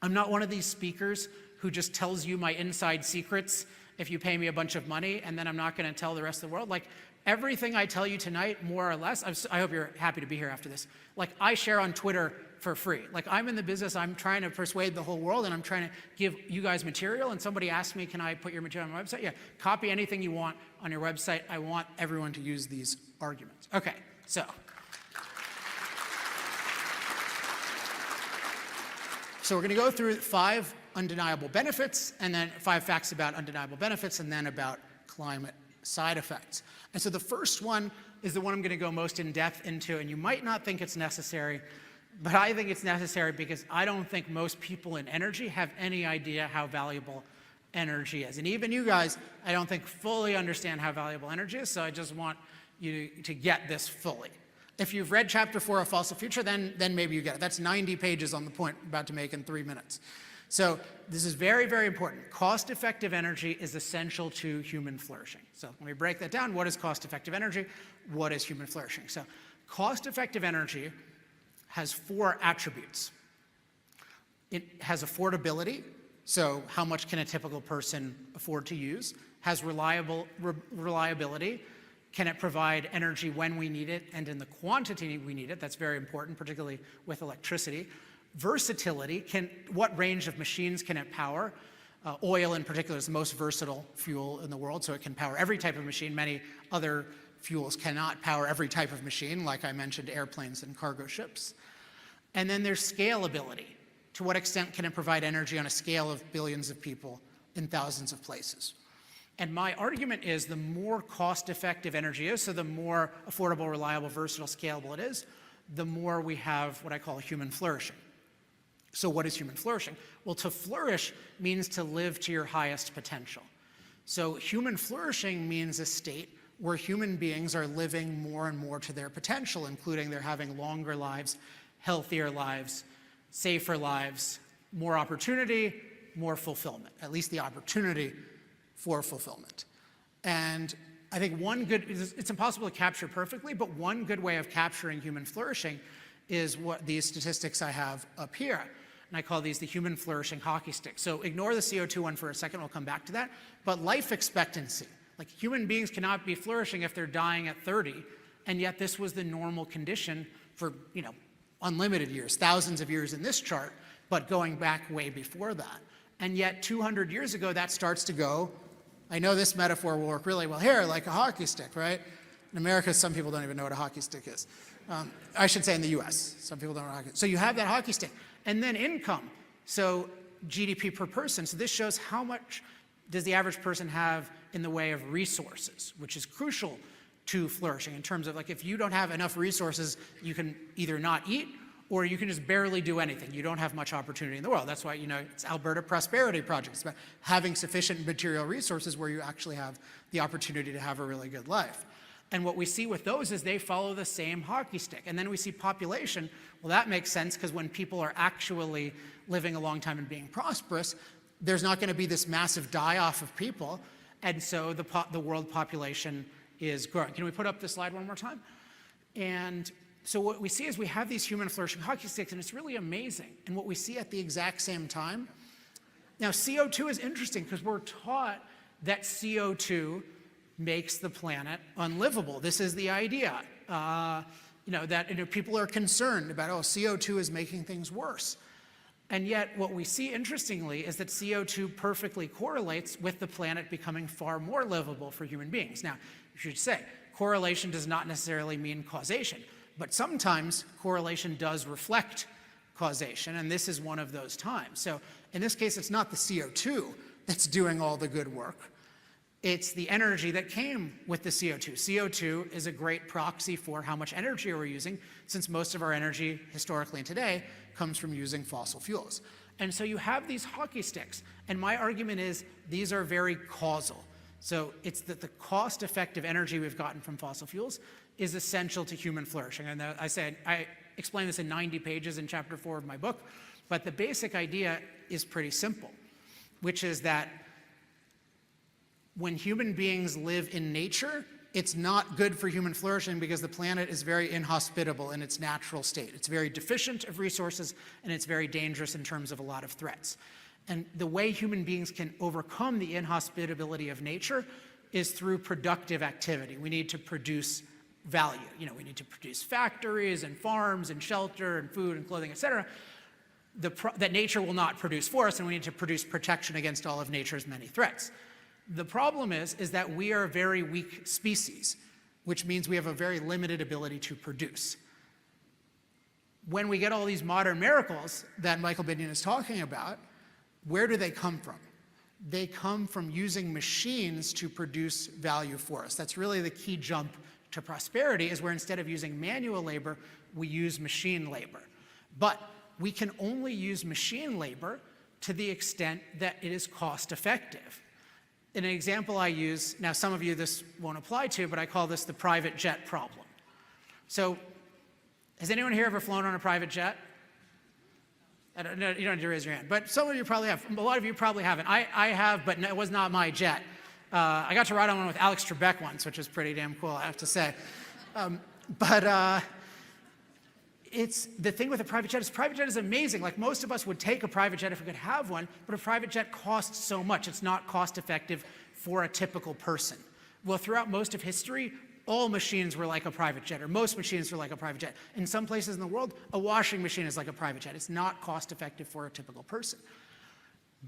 I'm not one of these speakers who just tells you my inside secrets if you pay me a bunch of money, and then I'm not going to tell the rest of the world. Like, everything I tell you tonight, more or less, I hope you're happy to be here after this, like, I share on Twitter for free. Like, I'm in the business, I'm trying to persuade the whole world, and I'm trying to give you guys material, and somebody asked me, can I put your material on my website? Yeah, copy anything you want on your website. I want everyone to use these arguments. Okay, so we're going to go through 5 undeniable benefits, and then 5 facts about undeniable benefits, and then about climate side effects. And so the first one is the one I'm going to go most in depth into, and you might not think it's necessary, but I think it's necessary because I don't think most people in energy have any idea how valuable energy is. And even you guys, I don't think fully understand how valuable energy is, so I just want you to get this fully. If you've read chapter 4 of Fossil Future, then maybe you get it. That's 90 pages on the point I'm about to make in 3 minutes. So this is very, very important. Cost-effective energy is essential to human flourishing. So let me break that down. What is cost-effective energy? What is human flourishing? So cost-effective energy has 4 attributes. It has affordability, so how much can a typical person afford to use? Has reliability. Can it provide energy when we need it and in the quantity we need it? That's very important, particularly with electricity. Versatility, what range of machines can it power? Oil in particular is the most versatile fuel in the world, so it can power every type of machine. Many other fuels cannot power every type of machine, like I mentioned, airplanes and cargo ships. And then there's scalability. To what extent can it provide energy on a scale of billions of people in thousands of places? And my argument is the more cost-effective energy is, so the more affordable, reliable, versatile, scalable it is, the more we have what I call human flourishing. So what is human flourishing? Well, to flourish means to live to your highest potential. So human flourishing means a state where human beings are living more and more to their potential, including they're having longer lives, healthier lives, safer lives, more opportunity, more fulfillment, at least the opportunity for fulfillment. And I think it's impossible to capture perfectly, but one good way of capturing human flourishing is what these statistics I have up here. And I call these the human flourishing hockey stick. So ignore the CO2 one for a second, we'll come back to that. But life expectancy, like human beings cannot be flourishing if they're dying at 30, and yet this was the normal condition for, unlimited years, thousands of years in this chart, but going back way before that. And yet 200 years ago, that starts to go, I know this metaphor will work really well here, like a hockey stick, right? In America, some people don't even know what a hockey stick is. I should say in the US, some people don't know what a hockey stick is. So you have that hockey stick. And then income, so GDP per person. So this shows how much does the average person have in the way of resources, which is crucial to flourishing in terms of, like, if you don't have enough resources, you can either not eat or you can just barely do anything. You don't have much opportunity in the world. That's why, it's Alberta Prosperity Project. It's about having sufficient material resources where you actually have the opportunity to have a really good life. And what we see with those is they follow the same hockey stick. And then we see population. Well, that makes sense because when people are actually living a long time and being prosperous, there's not going to be this massive die-off of people. And so the world population is growing. Can we put up this slide one more time? And so what we see is we have these human flourishing hockey sticks, and it's really amazing. And what we see at the exact same time, now CO2 is interesting because we're taught that CO2 makes the planet unlivable. This is the idea, that people are concerned about, CO2 is making things worse. And yet what we see, interestingly, is that CO2 perfectly correlates with the planet becoming far more livable for human beings. Now, you should say, correlation does not necessarily mean causation, but sometimes correlation does reflect causation, and this is one of those times. So in this case, it's not the CO2 that's doing all the good work. It's the energy that came with the CO2. CO2 is a great proxy for how much energy we're using, since most of our energy, historically and today, comes from using fossil fuels. And so you have these hockey sticks, and my argument is these are very causal. So it's that the cost-effective energy we've gotten from fossil fuels is essential to human flourishing. And I explain this in 90 pages in chapter 4 of my book, but the basic idea is pretty simple, which is that when human beings live in nature, it's not good for human flourishing because the planet is very inhospitable in its natural state. It's very deficient of resources, and it's very dangerous in terms of a lot of threats. And the way human beings can overcome the inhospitability of nature is through productive activity. We need to produce value. We need to produce factories and farms and shelter and food and clothing, et cetera, that nature will not produce for us, and we need to produce protection against all of nature's many threats. The problem is that we are a very weak species, which means we have a very limited ability to produce. When we get all these modern miracles that Michael Binion is talking about, where do they come from? They come from using machines to produce value for us. That's really the key jump to prosperity, is where instead of using manual labor, we use machine labor. But we can only use machine labor to the extent that it is cost effective. In an example I use, now some of you this won't apply to, but I call this the private jet problem. So, has anyone here ever flown on a private jet? You don't have to raise your hand, but some of you probably have. A lot of you probably haven't. I have, but it was not my jet. I got to ride on one with Alex Trebek once, which was pretty damn cool, I have to say. It's the thing with a private jet is amazing. Like, most of us would take a private jet if we could have one, but a private jet costs so much. It's not cost effective for a typical person. Well, throughout most of history, all machines were like a private jet, or most machines were like a private jet. In some places in the world, a washing machine is like a private jet. It's not cost effective for a typical person.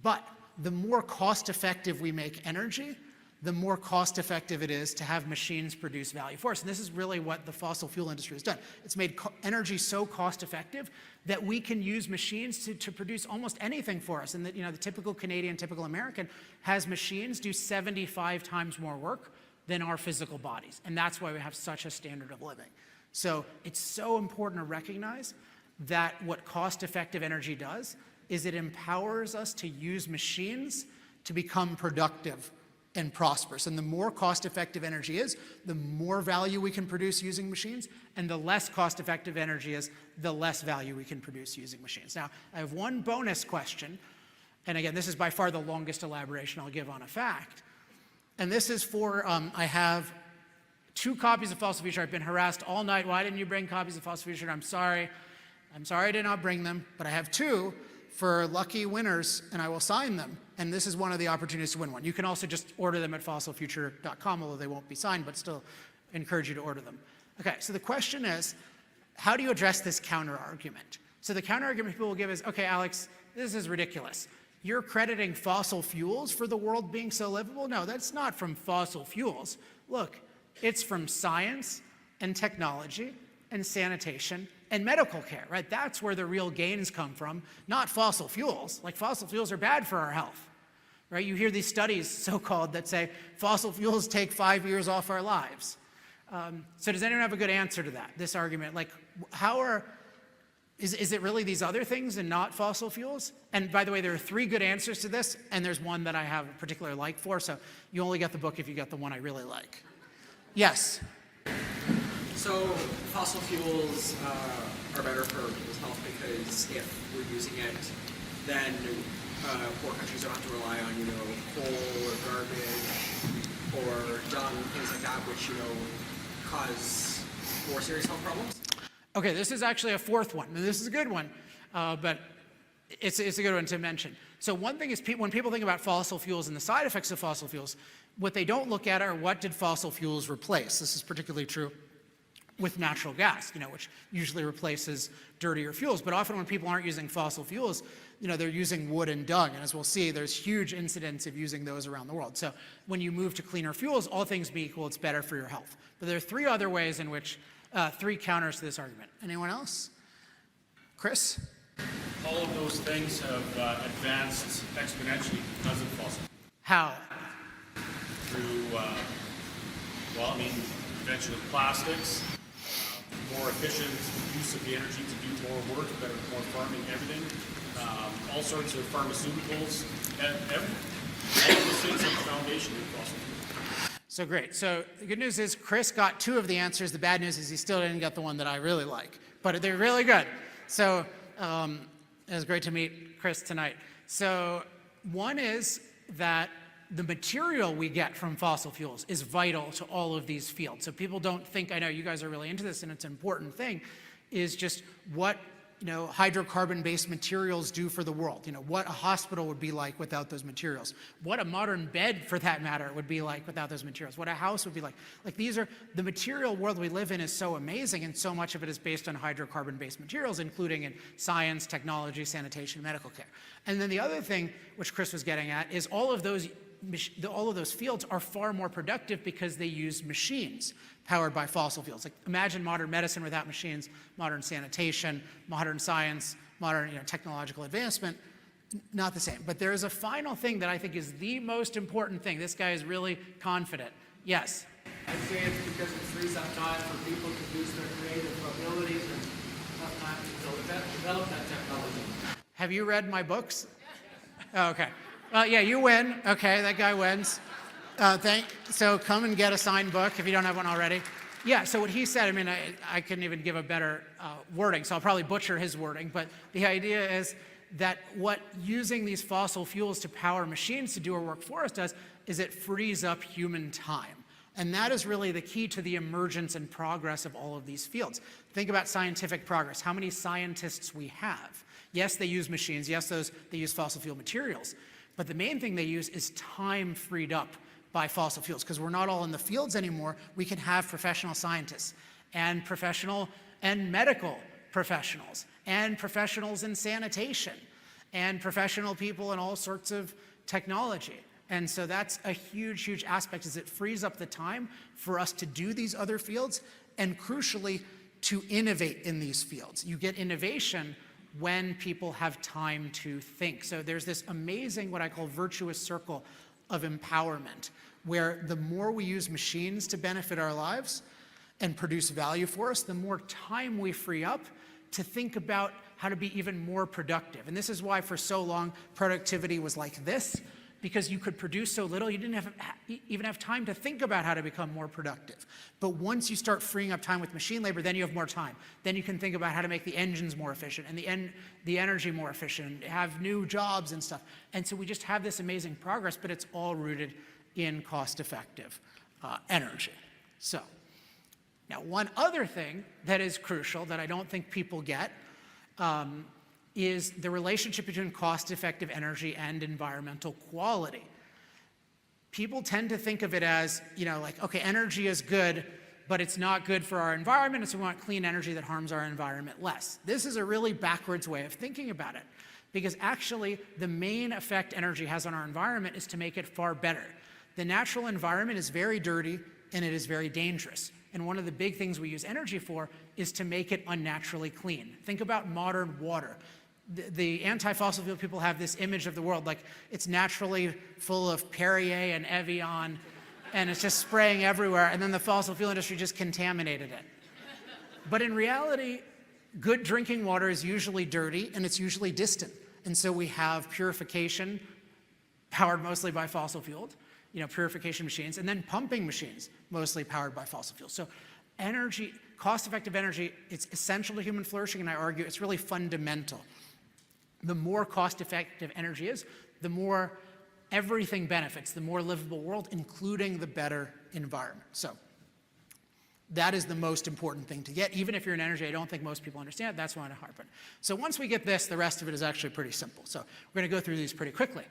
But the more cost effective we make energy, the more cost effective it is to have machines produce value for us. And this is really what the fossil fuel industry has done. It's made energy so cost effective that we can use machines to produce almost anything for us. And the typical Canadian, typical American has machines do 75 times more work than our physical bodies. And that's why we have such a standard of living. So it's so important to recognize that what cost-effective energy does is it empowers us to use machines to become productive and prosperous. And the more cost-effective energy is, the more value we can produce using machines, and the less cost-effective energy is, the less value we can produce using machines. Now, I have one bonus question, and again, this is by far the longest elaboration I'll give on a fact. And this is for, I have 2 copies of Fossil Future. I've been harassed all night. Why didn't you bring copies of Fossil Future? I'm sorry I did not bring them, but I have 2 for lucky winners, and I will sign them. And this is one of the opportunities to win one. You can also just order them at fossilfuture.com, although they won't be signed, but still encourage you to order them. Okay, so the question is, how do you address this counter-argument? So the counter-argument people will give is, okay, Alex, this is ridiculous. You're crediting fossil fuels for the world being so livable? No, that's not from fossil fuels. Look, it's from science and technology and sanitation and medical care, right? That's where the real gains come from, not fossil fuels. Like, fossil fuels are bad for our health, right? You hear these studies, so-called, that say fossil fuels take 5 years off our lives. So does anyone have a good answer to that, this argument? Like, is it really these other things and not fossil fuels? And by the way, there are 3 good answers to this, and there's one that I have a particular like for, so you only get the book if you get the one I really like. Yes? So fossil fuels are better for people's health because if we're using it, then poor countries don't have to rely on, coal or garbage or dung, things like that, which, cause more serious health problems. Okay, this is actually a 4th one, and this is a good one, but it's a good one to mention. So one thing is, when people think about fossil fuels and the side effects of fossil fuels, what they don't look at are what did fossil fuels replace. This is particularly true with natural gas, which usually replaces dirtier fuels. But often when people aren't using fossil fuels, they're using wood and dung. And as we'll see, there's huge incidence of using those around the world. So when you move to cleaner fuels, all things being equal, it's better for your health. But there are 3 other ways in which, 3 counters to this argument. Anyone else? Chris? All of those things have advanced exponentially because of fossil. How? Through, invention of plastics, more efficient use of the energy to do more work, more farming, everything, all sorts of pharmaceuticals, and everything. All of those things are the foundation of fossil fuels. So great. So the good news is Chris got 2 of the answers. The bad news is he still didn't get the one that I really like, but they're really good. So it was great to meet Chris tonight. So one is that the material we get from fossil fuels is vital to all of these fields. So people don't think, I know you guys are really into this and it's an important thing, is just what hydrocarbon-based materials do for the world. What a hospital would be like without those materials. What a modern bed, for that matter, would be like without those materials. What a house would be like. These are, the material world we live in is so amazing, and so much of it is based on hydrocarbon-based materials, including in science, technology, sanitation, medical care. And then the other thing, which Chris was getting at, is all of those fields are far more productive because they use machines powered by fossil fuels. Like, imagine modern medicine without machines, modern sanitation, modern science, modern technological advancement, not the same. But there is a final thing that I think is the most important thing. This guy is really confident. Yes? I'd say it's because it frees up time for people to use their creative abilities and have time to develop that technology. Have you read my books? Oh, okay. Well, yeah, you win. Okay, that guy wins. So come and get a signed book if you don't have one already. Yeah, so what he said, I couldn't even give a better wording, so I'll probably butcher his wording, but the idea is that what using these fossil fuels to power machines to do our work for us does is it frees up human time. And that is really the key to the emergence and progress of all of these fields. Think about scientific progress. How many scientists we have? Yes, they use machines. Yes, they use fossil fuel materials. But the main thing they use is time freed up by fossil fuels, because we're not all in the fields anymore. We can have professional scientists and professional and medical professionals and professionals in sanitation and professional people in all sorts of technology. And so that's a huge, huge aspect, is it frees up the time for us to do these other fields and, crucially, to innovate in these fields. You get innovation when people have time to think. So there's this amazing, what I call virtuous circle of empowerment, where the more we use machines to benefit our lives and produce value for us, the more time we free up to think about how to be even more productive. And this is why for so long productivity was like this, because you could produce so little, you didn't even have time to think about how to become more productive. But once you start freeing up time with machine labor, then you have more time. Then you can think about how to make the engines more efficient and the energy more efficient, have new jobs and stuff. And so we just have this amazing progress, but it's all rooted in cost-effective energy. So now, one other thing that is crucial that I don't think people get is the relationship between cost-effective energy and environmental quality. People tend to think of it as, like, okay, energy is good, but it's not good for our environment, and so we want clean energy that harms our environment less. This is a really backwards way of thinking about it, because actually the main effect energy has on our environment is to make it far better. The natural environment is very dirty and it is very dangerous. And one of the big things we use energy for is to make it unnaturally clean. Think about modern water. The anti-fossil fuel people have this image of the world like it's naturally full of Perrier and Evian, and it's just spraying everywhere, and then the fossil fuel industry just contaminated it. But in reality, good drinking water is usually dirty, and it's usually distant. And so we have purification, powered mostly by fossil fuels, purification machines, and then pumping machines, mostly powered by fossil fuels. So energy, cost-effective energy, it's essential to human flourishing, and I argue it's really fundamental. The more cost-effective energy is, the more everything benefits, the more livable world, including the better environment. So that is the most important thing to get. Even if you're in energy, I don't think most people understand. That's why I harp on. So once we get this, the rest of it is actually pretty simple. So we're going to go through these pretty quickly.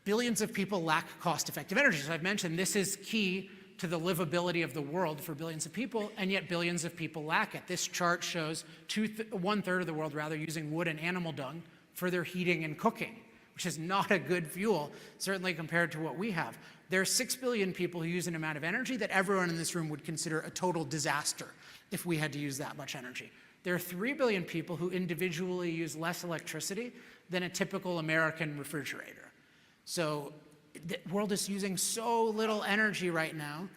Billions of people lack cost-effective energy. So I've mentioned this is key to the livability of the world for billions of people, and yet billions of people lack it. This chart shows 1/3 of the world using wood and animal dung for their heating and cooking, which is not a good fuel, certainly compared to what we have. There are 6 billion people who use an amount of energy that everyone in this room would consider a total disaster if we had to use that much energy. There are 3 billion people who individually use less electricity than a typical American refrigerator. So the world is using so little energy right now,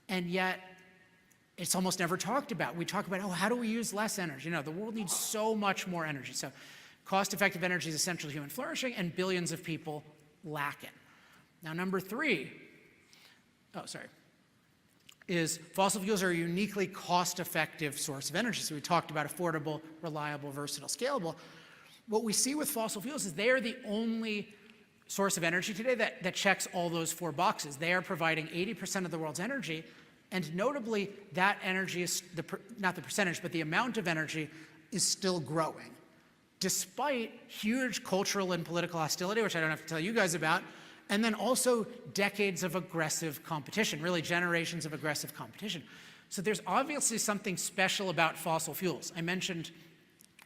and yet it's almost never talked about. We talk about, how do we use less energy? No, the world needs so much more energy. So cost-effective energy is essential to human flourishing, and billions of people lack it. Now, number 3, is fossil fuels are a uniquely cost-effective source of energy. So we talked about affordable, reliable, versatile, scalable. What we see with fossil fuels is they are the only source of energy today that checks all those 4 boxes. They are providing 80% of the world's energy, and notably, that energy is, not the percentage, but the amount of energy is still growing, despite huge cultural and political hostility, which I don't have to tell you guys about, and then also decades of aggressive competition, really generations of aggressive competition. So there's obviously something special about fossil fuels. I mentioned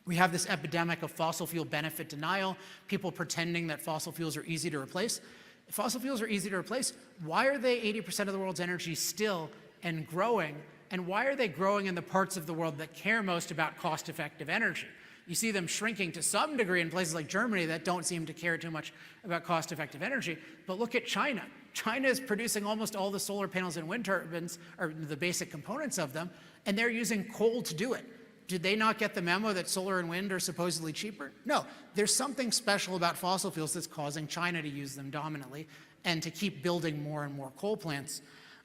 we have this epidemic of fossil fuel benefit denial, people pretending that fossil fuels are easy to replace. If fossil fuels are easy to replace, why are they 80% of the world's energy still and growing? And why are they growing in the parts of the world that care most about cost-effective energy? You see them shrinking to some degree in places like Germany that don't seem to care too much about cost-effective energy. But look at China. China is producing almost all the solar panels and wind turbines, or the basic components of them, and they're using coal to do it. Did they not get the memo that solar and wind are supposedly cheaper? No, there's something special about fossil fuels that's causing China to use them dominantly and to keep building more and more coal plants,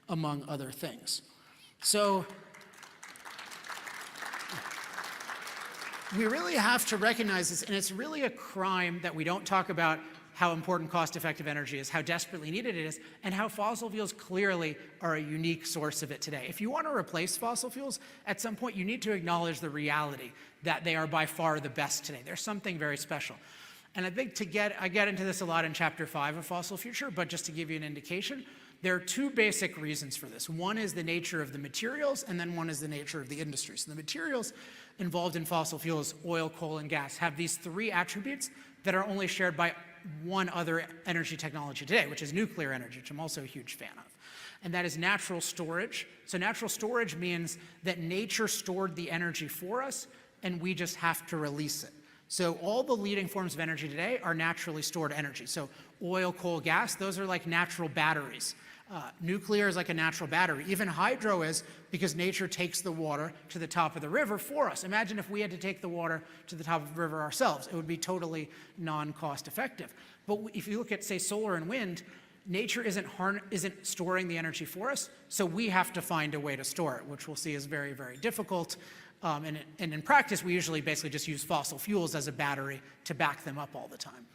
among other things. So we really have to recognize this, and it's really a crime that we don't talk about how important cost-effective energy is, how desperately needed it is, and how fossil fuels clearly are a unique source of it today. If you want to replace fossil fuels, at some point you need to acknowledge the reality that they are by far the best today. There's something very special. And I think I get into this a lot in Chapter 5 of Fossil Future, but just to give you an indication, there are 2 basic reasons for this. One is the nature of the materials, and then one is the nature of the industry. So the materials involved in fossil fuels, oil, coal, and gas, have these 3 attributes that are only shared by one other energy technology today, which is nuclear energy, which I'm also a huge fan of. And that is natural storage. So natural storage means that nature stored the energy for us, and we just have to release it. So all the leading forms of energy today are naturally stored energy. So oil, coal, gas, those are like natural batteries. Nuclear is like a natural battery. Even hydro is, because nature takes the water to the top of the river for us. Imagine if we had to take the water to the top of the river ourselves. It would be totally non-cost effective. But if you look at, say, solar and wind, nature isn't storing the energy for us, so we have to find a way to store it, which we'll see is very, very difficult. And in practice, we usually basically just use fossil fuels as a battery to back them up all the time.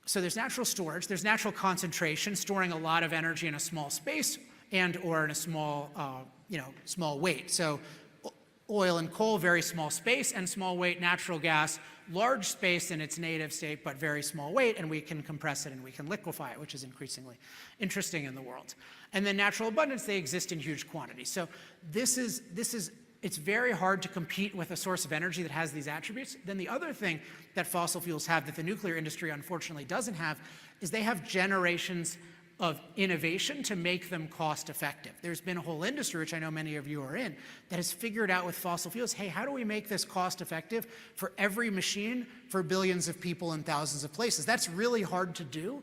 So there's natural storage, there's natural concentration, storing a lot of energy in a small space and or in a small, small weight. So oil and coal, very small space and small weight. Natural gas, large space in its native state, but very small weight, and we can compress it and we can liquefy it, which is increasingly interesting in the world. And then natural abundance, they exist in huge quantities. So it's very hard to compete with a source of energy that has these attributes. Then the other thing that fossil fuels have that the nuclear industry unfortunately doesn't have is they have generations of innovation to make them cost effective. There's been a whole industry, which I know many of you are in, that has figured out with fossil fuels, hey, how do we make this cost effective for every machine for billions of people in thousands of places? That's really hard to do,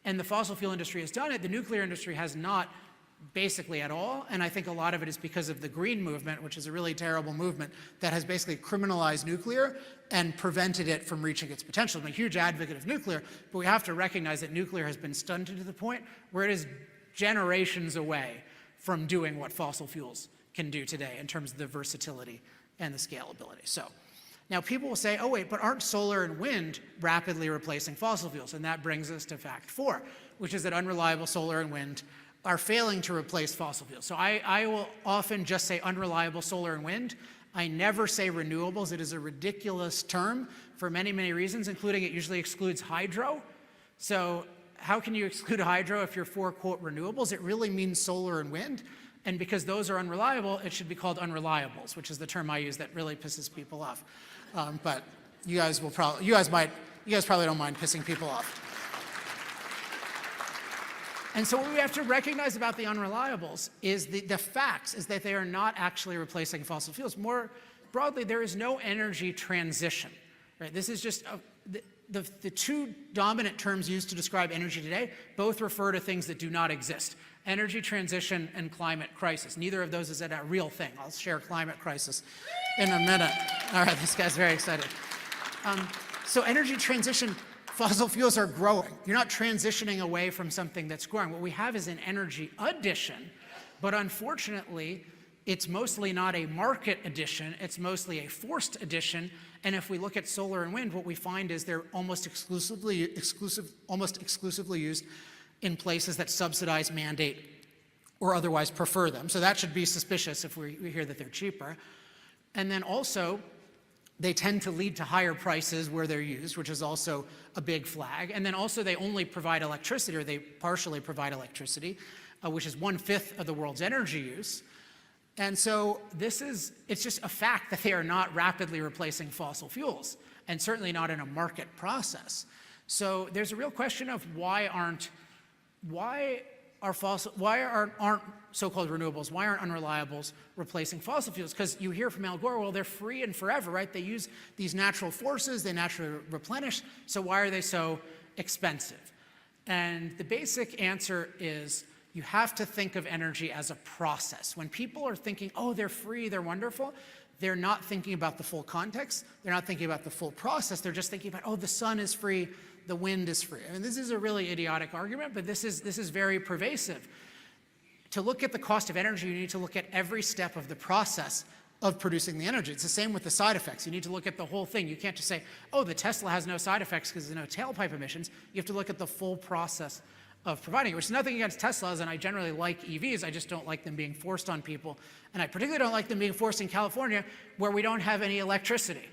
and the fossil fuel industry has done it. The nuclear industry has not, basically at all, and I think a lot of it is because of the green movement, which is a really terrible movement that has basically criminalized nuclear and prevented it from reaching its potential. I'm a huge advocate of nuclear, but we have to recognize that nuclear has been stunted to the point where it is generations away from doing what fossil fuels can do today in terms of the versatility and the scalability. So now people will say, oh wait, but aren't solar and wind rapidly replacing fossil fuels? And that brings us to fact 4, which is that unreliable solar and wind are failing to replace fossil fuels. So I will often just say unreliable solar and wind. I never say renewables. It is a ridiculous term for many, many reasons, including it usually excludes hydro. So how can you exclude hydro if you're for, quote, renewables? It really means solar and wind. And because those are unreliable, it should be called unreliables, which is the term I use that really pisses people off. But you guys probably don't mind pissing people off. And so what we have to recognize about the unreliables is the facts is that they are not actually replacing fossil fuels. More broadly, there is no energy transition, right? This is just the 2 dominant terms used to describe energy today both refer to things that do not exist. Energy transition and climate crisis. Neither of those is a real thing. I'll share climate crisis in a minute. All right, this guy's very excited. So energy transition, fossil fuels are growing. You're not transitioning away from something that's growing. What we have is an energy addition, But unfortunately, it's mostly not a market addition, it's mostly a forced addition. And if we look at solar and wind, what we find is they're almost exclusively used in places that subsidize, mandate, or otherwise prefer them. So that should be suspicious if we hear that they're cheaper. And then also, they tend to lead to higher prices where they're used, which is also a big flag. And then also they only provide electricity, or they partially provide electricity, which is 1/5 of the world's energy use. And so it's just a fact that they are not rapidly replacing fossil fuels, and certainly not in a market process. So there's a real question of why aren't so-called renewables, why aren't unreliables replacing fossil fuels? Because you hear from Al Gore, well, they're free and forever, right? They use these natural forces, they naturally replenish, so why are they so expensive? And the basic answer is you have to think of energy as a process. When people are thinking, oh, they're free, they're wonderful, they're not thinking about the full context, they're not thinking about the full process, they're just thinking about, oh, the sun is free, the wind is free. I mean, this is a really idiotic argument, but this is very pervasive. To look at the cost of energy, you need to look at every step of the process of producing the energy. It's the same with the side effects. You need to look at the whole thing. You can't just say, oh, the Tesla has no side effects because there's no tailpipe emissions. You have to look at the full process of providing it, which is nothing against Teslas, and I generally like EVs. I just don't like them being forced on people. And I particularly don't like them being forced in California, where we don't have any electricity.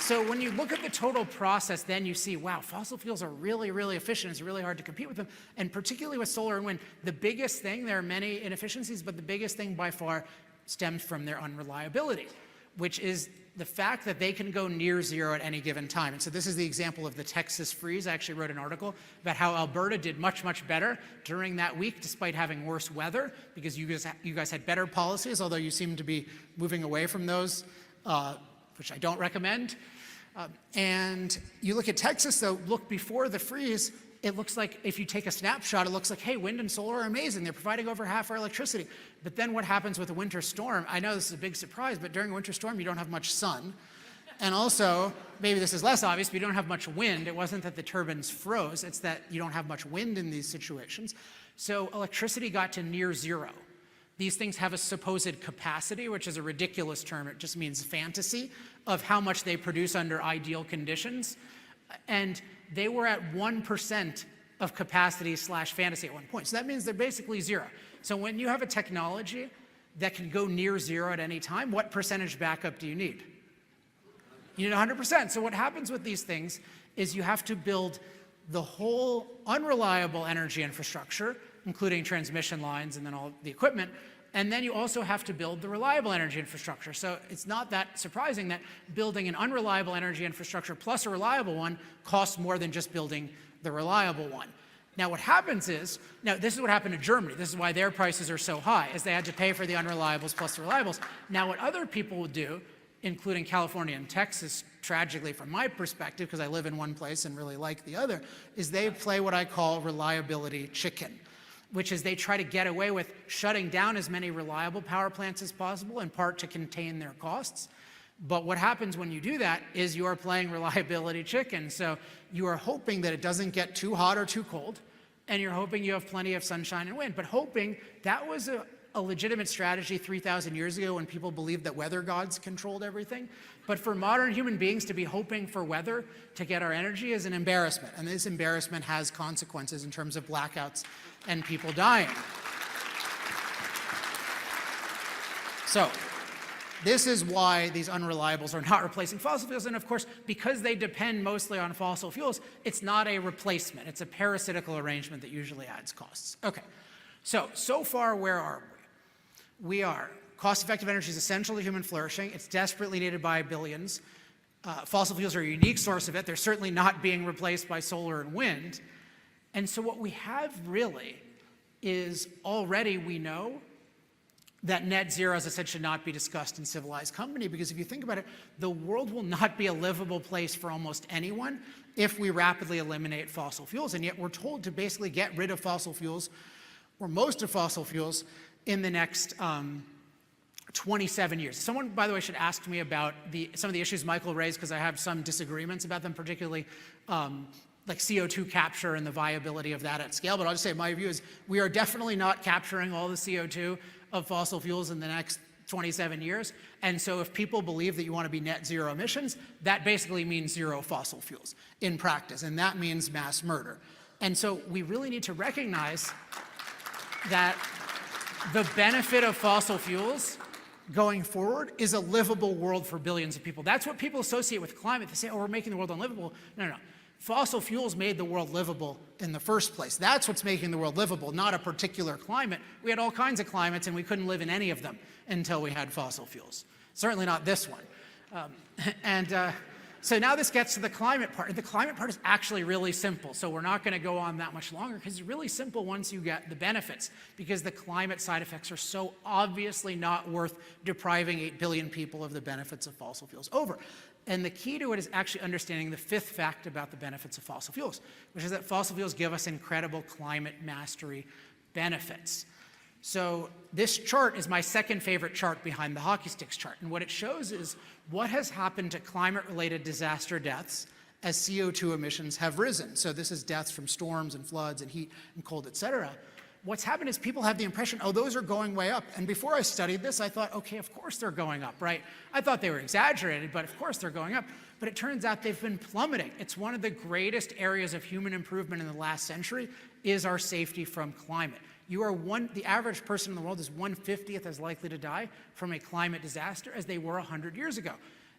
So when you look at the total process, then you see, wow, fossil fuels are really, really efficient. It's really hard to compete with them. And particularly with solar and wind, the biggest thing, there are many inefficiencies, but the biggest thing by far stems from their unreliability, which is the fact that they can go near zero at any given time. And so this is the example of the Texas freeze. I actually wrote an article about how Alberta did much, much better during that week, despite having worse weather, because you guys had better policies, although you seem to be moving away from those, which I don't recommend. And you look at Texas, though, look before the freeze, it looks like, if you take a snapshot, it looks like, hey, wind and solar are amazing. They're providing over half our electricity. But then what happens with a winter storm? I know this is a big surprise, but during a winter storm, you don't have much sun. And also, maybe this is less obvious, but you don't have much wind. It wasn't that the turbines froze, it's that you don't have much wind in these situations. So electricity got to near zero. These things have a supposed capacity, which is a ridiculous term. It just means fantasy of how much they produce under ideal conditions. And they were at 1% of capacity / fantasy at one point. So that means they're basically zero. So when you have a technology that can go near zero at any time, what percentage backup do you need? You need 100%. So what happens with these things is you have to build the whole unreliable energy infrastructure, including transmission lines and then all the equipment, and then you also have to build the reliable energy infrastructure. So it's not that surprising that building an unreliable energy infrastructure plus a reliable one costs more than just building the reliable one. Now what happens is, now this is what happened to Germany. This is why their prices are so high, is they had to pay for the unreliables plus the reliables. Now what other people would do, including California and Texas, tragically from my perspective, because I live in one place and really like the other, is they play what I call reliability chicken, which is they try to get away with shutting down as many reliable power plants as possible, in part to contain their costs. But what happens when you do that is you are playing reliability chicken. So you are hoping that it doesn't get too hot or too cold, and you're hoping you have plenty of sunshine and wind. But hoping, that was a legitimate strategy 3,000 years ago when people believed that weather gods controlled everything. But for modern human beings to be hoping for weather to get our energy is an embarrassment. And this embarrassment has consequences in terms of blackouts and people dying. So this is why these unreliables are not replacing fossil fuels. And of course, because they depend mostly on fossil fuels, it's not a replacement. It's a parasitical arrangement that usually adds costs. Okay, so far, where are we? We are. Cost-effective energy is essential to human flourishing. It's desperately needed by billions. Fossil fuels are a unique source of it. They're certainly not being replaced by solar and wind. And so what we have really is, already we know that net zero, as I said, should not be discussed in civilized company, because if you think about it, the world will not be a livable place for almost anyone if we rapidly eliminate fossil fuels. And yet we're told to basically get rid of fossil fuels, or most of fossil fuels, in the next 27 years. Someone, by the way, should ask me about some of the issues Michael raised, because I have some disagreements about them, particularly like CO2 capture and the viability of that at scale. But I'll just say my view is we are definitely not capturing all the CO2 of fossil fuels in the next 27 years. And so if people believe that you want to be net zero emissions, that basically means zero fossil fuels in practice. And that means mass murder. And so we really need to recognize that the benefit of fossil fuels going forward is a livable world for billions of people. That's what people associate with climate. They say, oh, we're making the world unlivable. No, no, no. Fossil fuels made the world livable in the first place. That's what's making the world livable, not a particular climate. We had all kinds of climates and we couldn't live in any of them until we had fossil fuels. Certainly not this one. So now this gets to the climate part. The climate part is actually really simple. So we're not going to go on that much longer because it's really simple once you get the benefits, because the climate side effects are so obviously not worth depriving 8 billion people of the benefits of fossil fuels over. And the key to it is actually understanding the fifth fact about the benefits of fossil fuels, which is that fossil fuels give us incredible climate mastery benefits. So this chart is my second favorite chart behind the hockey sticks chart. And what it shows is what has happened to climate-related disaster deaths as CO2 emissions have risen. So this is deaths from storms and floods and heat and cold, et cetera. What's happened is people have the impression, oh, those are going way up. And before I studied this, I thought, okay, of course they're going up, right? I thought they were exaggerated, but of course they're going up. But it turns out they've been plummeting. It's one of the greatest areas of human improvement in the last century is our safety from climate. The average person in the world is 1/50th as likely to die from a climate disaster as they were 100 years ago.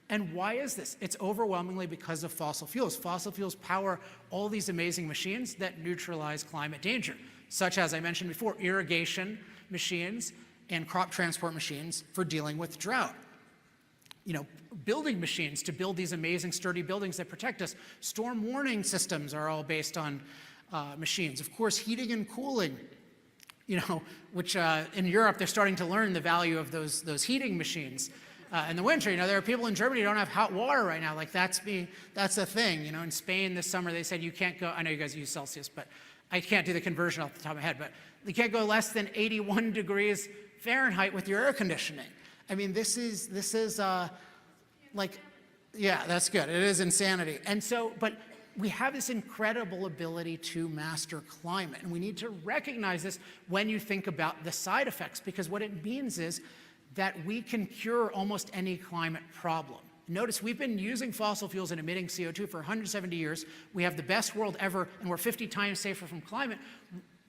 And why is this? It's overwhelmingly because of fossil fuels. Fossil fuels power all these amazing machines that neutralize climate danger, such as I mentioned before, irrigation machines and crop transport machines for dealing with drought. Building machines to build these amazing sturdy buildings that protect us. Storm warning systems are all based on machines. Of course, heating and cooling, which in Europe, they're starting to learn the value of those heating machines. In the winter, there are people in Germany who don't have hot water right now. Like that's a thing. In Spain this summer, they said you can't go, I know you guys use Celsius, but I can't do the conversion off the top of my head, but you can't go less than 81 degrees Fahrenheit with your air conditioning. I mean, this is yeah, that's good. It is insanity. And so, but we have this incredible ability to master climate, and we need to recognize this when you think about the side effects, because what it means is that we can cure almost any climate problem. Notice we've been using fossil fuels and emitting CO2 for 170 years. We have the best world ever, and we're 50 times safer from climate.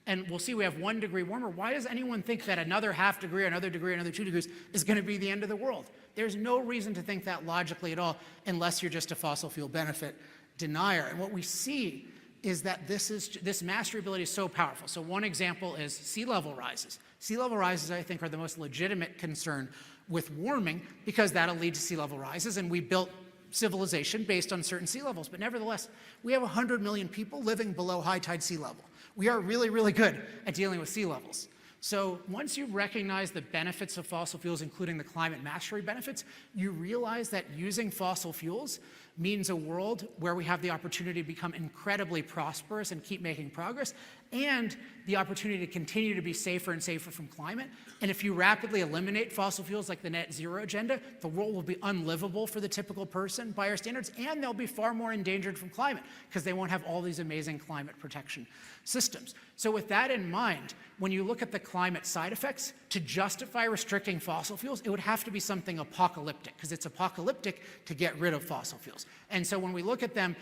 And we'll see we have 1 degree warmer. Why does anyone think that another ½ degree, another degree, another 2 degrees is going to be the end of the world? There's no reason to think that logically at all, unless you're just a fossil fuel benefit denier. And what we see is that this mastery ability is so powerful. So one example is sea level rises. Sea level rises, I think, are the most legitimate concern with warming, because that'll lead to sea level rises, and we built civilization based on certain sea levels. But nevertheless, we have 100 million people living below high tide sea level. We are really, really good at dealing with sea levels. So once you recognize the benefits of fossil fuels, including the climate mastery benefits, you realize that using fossil fuels means a world where we have the opportunity to become incredibly prosperous and keep making progress, and the opportunity to continue to be safer and safer from climate. And if you rapidly eliminate fossil fuels like the net zero agenda, the world will be unlivable for the typical person by our standards, and they'll be far more endangered from climate because they won't have all these amazing climate protection systems. So with that in mind, when you look at the climate side effects, to justify restricting fossil fuels, it would have to be something apocalyptic, because it's apocalyptic to get rid of fossil fuels. And so when we look at them,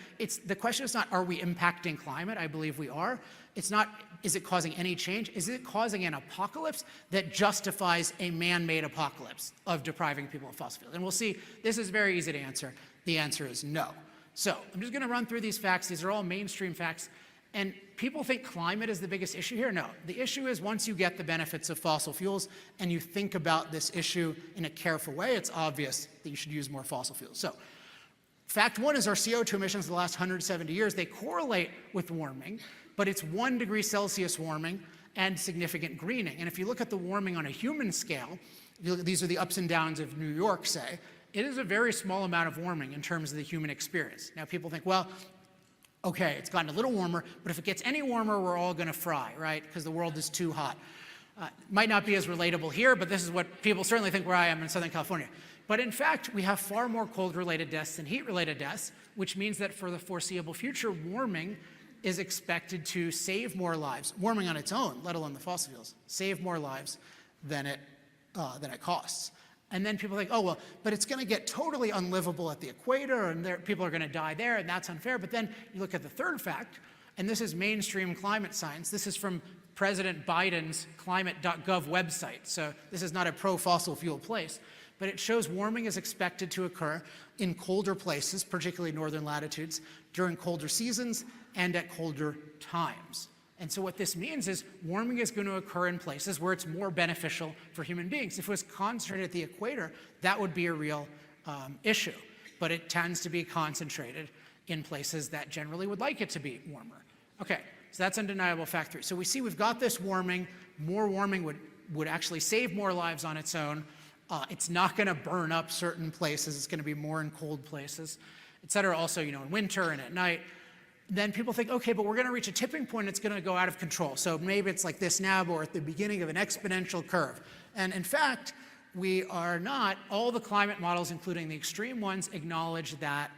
the question is not, are we impacting climate? I believe we are. It's not, is it causing any change? Is it causing an apocalypse that justifies a man-made apocalypse of depriving people of fossil fuels? And we'll see, this is very easy to answer. The answer is no. So I'm just going to run through these facts. These are all mainstream facts. And people think climate is the biggest issue here. No, the issue is once you get the benefits of fossil fuels and you think about this issue in a careful way, it's obvious that you should use more fossil fuels. So fact one is our CO2 emissions in the last 170 years, they correlate with warming, but it's 1 degree Celsius warming and significant greening. And if you look at the warming on a human scale, these are the ups and downs of New York, say, it is a very small amount of warming in terms of the human experience. Now people think, well, okay, it's gotten a little warmer, but if it gets any warmer, we're all going to fry, right? Because the world is too hot. Might not be as relatable here, but this is what people certainly think where I am in Southern California. But in fact, we have far more cold-related deaths than heat-related deaths. which means that for the foreseeable future, warming is expected to save more lives, warming on its own, let alone the fossil fuels, save more lives than it costs. And then people think, oh, well, but it's going to get totally unlivable at the equator, and people are going to die there, and that's unfair. But then you look at the third fact, and this is mainstream climate science. This is from President Biden's climate.gov website. So this is not a pro-fossil fuel place. But it shows warming is expected to occur in colder places, particularly northern latitudes, during colder seasons and at colder times. And so what this means is warming is going to occur in places where it's more beneficial for human beings. If it was concentrated at the equator, that would be a real issue. But it tends to be concentrated in places that generally would like it to be warmer. Okay, so that's undeniable fact 3. So we see we've got this warming. More warming would actually save more lives on its own. It's not going to burn up certain places. It's going to be more in cold places, et cetera. Also, in winter and at night. Then people think, okay, but we're going to reach a tipping point. It's going to go out of control. So maybe it's like this now, or at the beginning of an exponential curve. And in fact, we are not. All the climate models, including the extreme ones, acknowledge that.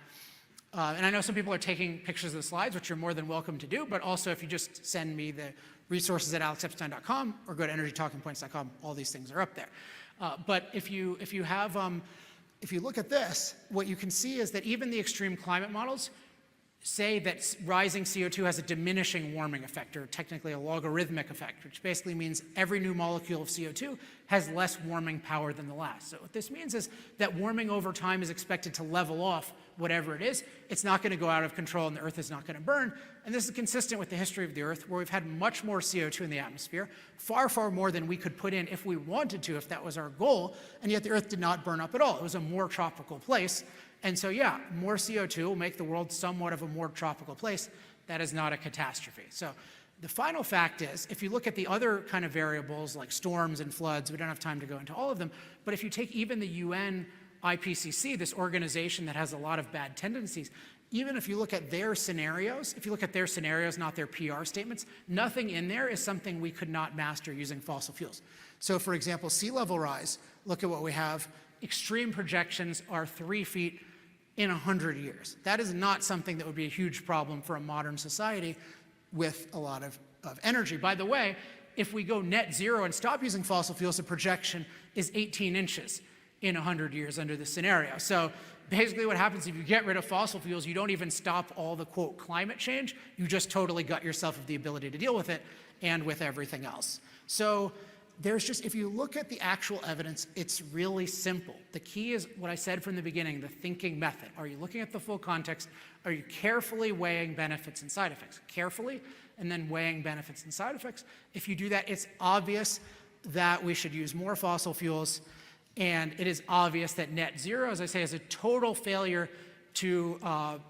And I know some people are taking pictures of the slides, which you're more than welcome to do. But also, if you just send me the resources at alexepstein.com or go to energytalkingpoints.com, all these things are up there. But if you look at this, what you can see is that even the extreme climate models say that rising CO2 has a diminishing warming effect, or technically a logarithmic effect, which basically means every new molecule of CO2 has less warming power than the last. So what this means is that warming over time is expected to level off whatever it is. It's not going to go out of control, and the Earth is not going to burn. And this is consistent with the history of the Earth, where we've had much more CO2 in the atmosphere, far, far more than we could put in if we wanted to, if that was our goal, and yet the Earth did not burn up at all. It was a more tropical place. And so, yeah, more CO2 will make the world somewhat of a more tropical place. That is not a catastrophe. So the final fact is, if you look at the other kind of variables like storms and floods, we don't have time to go into all of them, but if you take even the UN IPCC, this organization that has a lot of bad tendencies, even if you look at their scenarios, not their PR statements, nothing in there is something we could not master using fossil fuels. So for example, sea level rise, look at what we have. Extreme projections are 3 feet in 100 years. That is not something that would be a huge problem for a modern society with a lot of energy. By the way, if we go net zero and stop using fossil fuels, the projection is 18 inches in 100 years under this scenario. So basically what happens if you get rid of fossil fuels, you don't even stop all the, quote, climate change. You just totally gut yourself of the ability to deal with it and with everything else. So there's just, if you look at the actual evidence, it's really simple. The key is what I said from the beginning, the thinking method. Are you looking at the full context? Are you carefully weighing benefits and side effects? Carefully, and then weighing benefits and side effects. If you do that, it's obvious that we should use more fossil fuels, and it is obvious that net zero, as I say, is a total failure to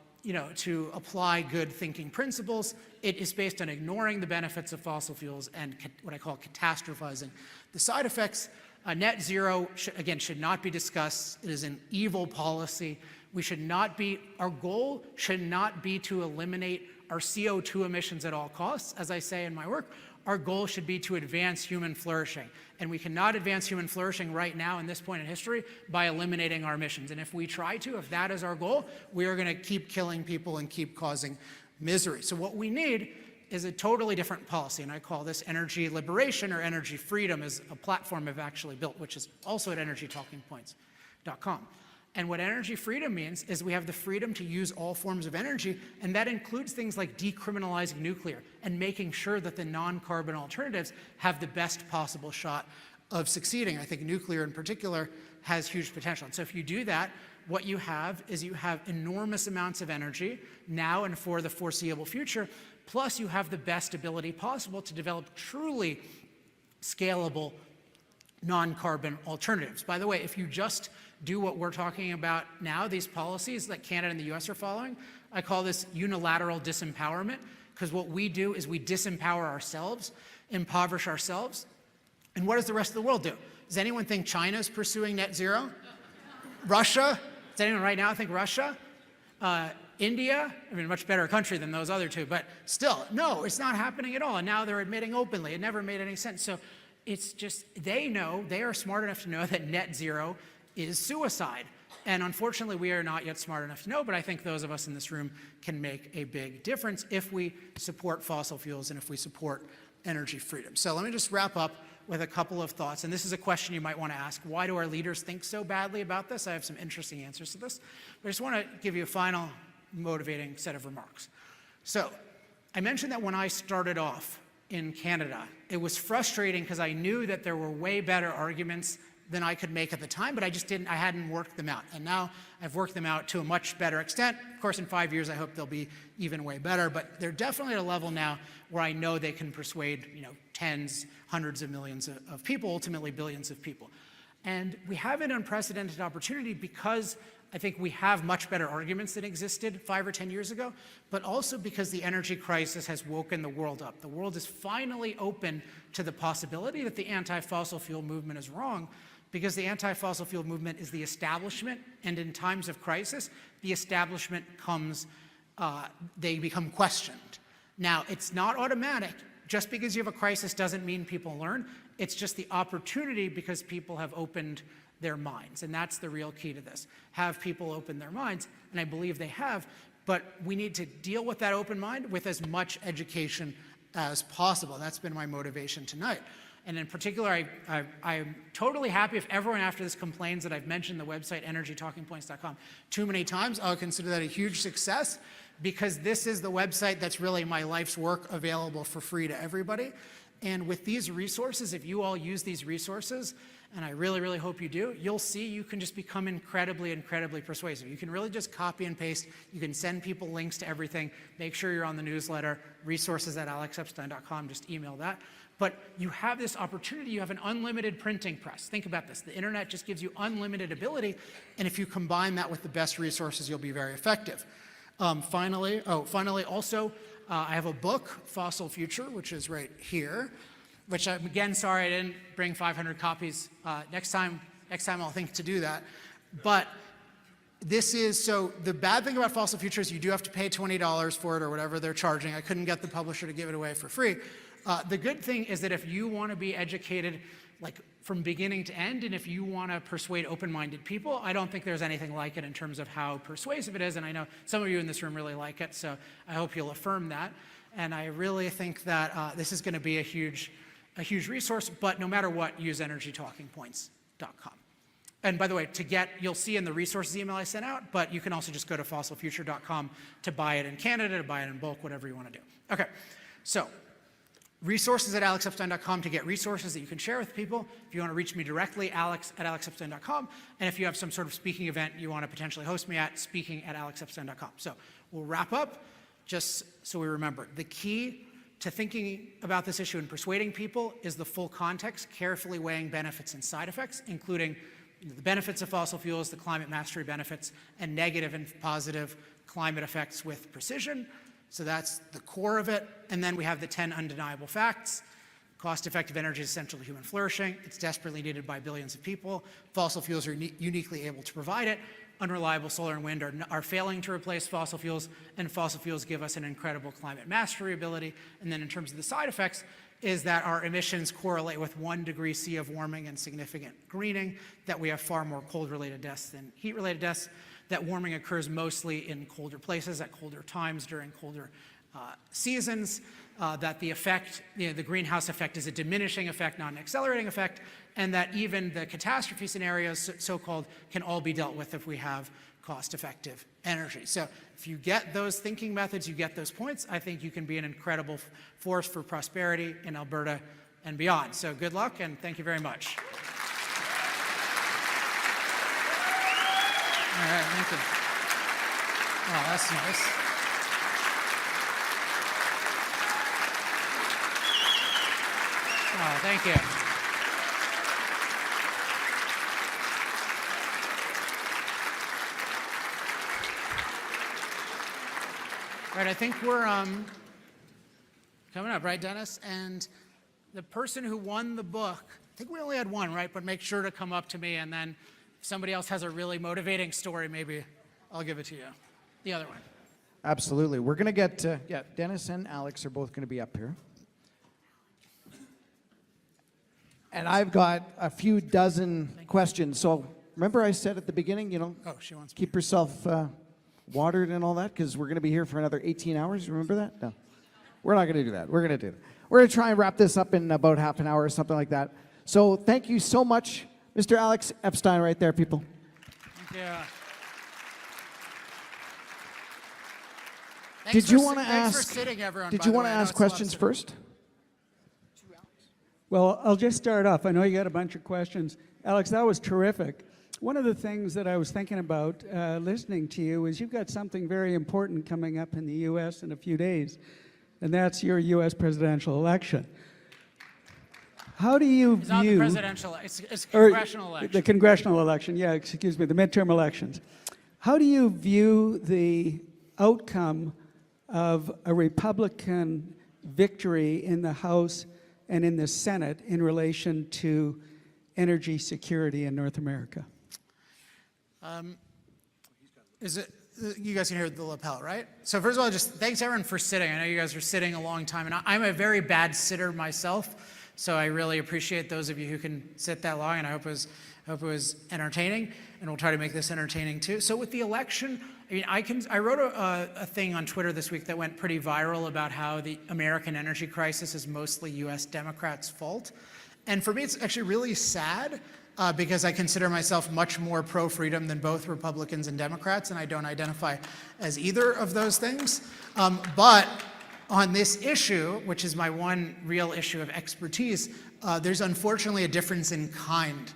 to apply good thinking principles. It is based on ignoring the benefits of fossil fuels and what I call catastrophizing the side effects. Net zero, should not be discussed. It is an evil policy. Our goal should not be to eliminate our CO2 emissions at all costs. As I say in my work, our goal should be to advance human flourishing. And we cannot advance human flourishing right now in this point in history by eliminating our emissions. And if we try to, if that is our goal, we are going to keep killing people and keep causing misery. So what we need is a totally different policy. And I call this energy liberation, or energy freedom, is a platform I've actually built, which is also at energytalkingpoints.com. And what energy freedom means is we have the freedom to use all forms of energy, and that includes things like decriminalizing nuclear and making sure that the non-carbon alternatives have the best possible shot of succeeding. I think nuclear in particular has huge potential. And so if you do that, what you have is you have enormous amounts of energy now and for the foreseeable future, plus you have the best ability possible to develop truly scalable non-carbon alternatives. By the way, if you just do what we're talking about now, these policies that Canada and the US are following, I call this unilateral disempowerment, because what we do is we disempower ourselves, impoverish ourselves. And what does the rest of the world do? Does anyone think China is pursuing net zero? Russia? Does anyone right now think Russia? India? I mean, a much better country than those other two, but still, no, it's not happening at all. And now they're admitting openly. It never made any sense. So it's just, they are smart enough to know that net zero is suicide. And unfortunately, we are not yet smart enough to know, but I think those of us in this room can make a big difference if we support fossil fuels and if we support energy freedom. So let me just wrap up with a couple of thoughts. And this is a question you might want to ask. Why do our leaders think so badly about this? I have some interesting answers to this. But I just want to give you a final motivating set of remarks. So I mentioned that when I started off in Canada, it was frustrating because I knew that there were way better arguments than I could make at the time, but I hadn't worked them out. And now I've worked them out to a much better extent. Of course, in 5 years, I hope they'll be even way better, but they're definitely at a level now where I know they can persuade, tens, hundreds of millions of people, ultimately billions of people. And we have an unprecedented opportunity because I think we have much better arguments than existed 5 or 10 years ago, but also because the energy crisis has woken the world up. The world is finally open to the possibility that the anti-fossil fuel movement is wrong, because the anti-fossil fuel movement is the establishment, and in times of crisis, the establishment they become questioned. Now, it's not automatic. Just because you have a crisis doesn't mean people learn. It's just the opportunity because people have opened their minds, and that's the real key to this. Have people open their minds, and I believe they have, but we need to deal with that open mind with as much education as possible. That's been my motivation tonight. And in particular, I'm totally happy if everyone after this complains that I've mentioned the website energytalkingpoints.com too many times. I'll consider that a huge success, because this is the website that's really my life's work available for free to everybody. And with these resources, if you all use these resources, and I really, really hope you do, you'll see you can just become incredibly, incredibly persuasive. You can really just copy and paste. You can send people links to everything. Make sure you're on the newsletter, resources@alexepstein.com, just email that. But you have this opportunity. You have an unlimited printing press. Think about this. The internet just gives you unlimited ability, and if you combine that with the best resources, you'll be very effective. Finally, also, I have a book, Fossil Future, which is right here, which I'm, again, sorry I didn't bring 500 copies. Next time I'll think to do that. But so the bad thing about Fossil Future is you do have to pay $20 for it or whatever they're charging. I couldn't get the publisher to give it away for free. The good thing is that if you want to be educated like from beginning to end, and if you want to persuade open-minded people, I don't think there's anything like it in terms of how persuasive it is, and I know some of you in this room really like it, so I hope you'll affirm that. And I really think that this is going to be a huge resource, but no matter what, use energytalkingpoints.com. And by the way, you'll see in the resources email I sent out, but you can also just go to fossilfuture.com to buy it in Canada, to buy it in bulk, whatever you want to do. Okay, so resources@alexepstein.com to get resources that you can share with people. If you want to reach me directly, alex@alexepstein.com. And if you have some sort of speaking event you want to potentially host me at, speaking@alexepstein.com. So we'll wrap up just so we remember. The key to thinking about this issue and persuading people is the full context, carefully weighing benefits and side effects, including the benefits of fossil fuels, the climate mastery benefits, and negative and positive climate effects with precision. So that's the core of it. And then we have the 10 undeniable facts. Cost-effective energy is essential to human flourishing. It's desperately needed by billions of people. Fossil fuels are uniquely able to provide it. Unreliable solar and wind are failing to replace fossil fuels, and fossil fuels give us an incredible climate mastery ability. And then in terms of the side effects, is that our emissions correlate with 1 degree C of warming and significant greening, that we have far more cold-related deaths than heat-related deaths, that warming occurs mostly in colder places at colder times during colder seasons, that the effect, the greenhouse effect is a diminishing effect, not an accelerating effect, and that even the catastrophe scenarios, so-called, can all be dealt with if we have cost-effective energy. So if you get those thinking methods, you get those points, I think you can be an incredible force for prosperity in Alberta and beyond. So good luck, and thank you very much. All right, thank you. Oh, that's nice. Oh, thank you. All right, I think we're coming up, right, Dennis? And the person who won the book, I think we only had one, right? But make sure to come up to me, and then if somebody else has a really motivating story, maybe I'll give it to you. The other one. Absolutely. We're going to get, Dennis and Alex are both going to be up here. And I've got a few dozen questions. So remember I said at the beginning, you know, Oh, she wants me. keep yourself watered and all that, because we're going to be here for another 18 hours. Remember that? No. We're not going to do that. We're going to do that. We're going to try and wrap this up in about half an hour or something like that. So thank you so much, Mr. Alex Epstein right there, people. Yeah. Did you want to Thanks ask? for sitting, everyone. Did by you the want way. to I know ask it's a lot questions sitting. first? Well, I'll just start off. I know you got a bunch of questions. Alex, that was terrific. One of the things that I was thinking about listening to you is you've got something very important coming up in the U.S. in a few days, and that's your U.S. presidential election. How do you It's not the view... presidential, it's or congressional election. The congressional election, yeah, excuse me, the midterm elections. How do you view the outcome of a Republican victory in the House and in the Senate in relation to energy security in North America? Is it, you guys can hear the lapel, right? So first of all, just thanks everyone for sitting. I know you guys are sitting a long time, and I'm a very bad sitter myself, so I really appreciate those of you who can sit that long, and I hope it was entertaining, and we'll try to make this entertaining too. So with the election, I mean, I wrote a thing on Twitter this week that went pretty viral about how the American energy crisis is mostly U.S. Democrats' fault. And for me, it's actually really sad because I consider myself much more pro-freedom than both Republicans and Democrats, and I don't identify as either of those things. But on this issue, which is my one real issue of expertise, there's unfortunately a difference in kind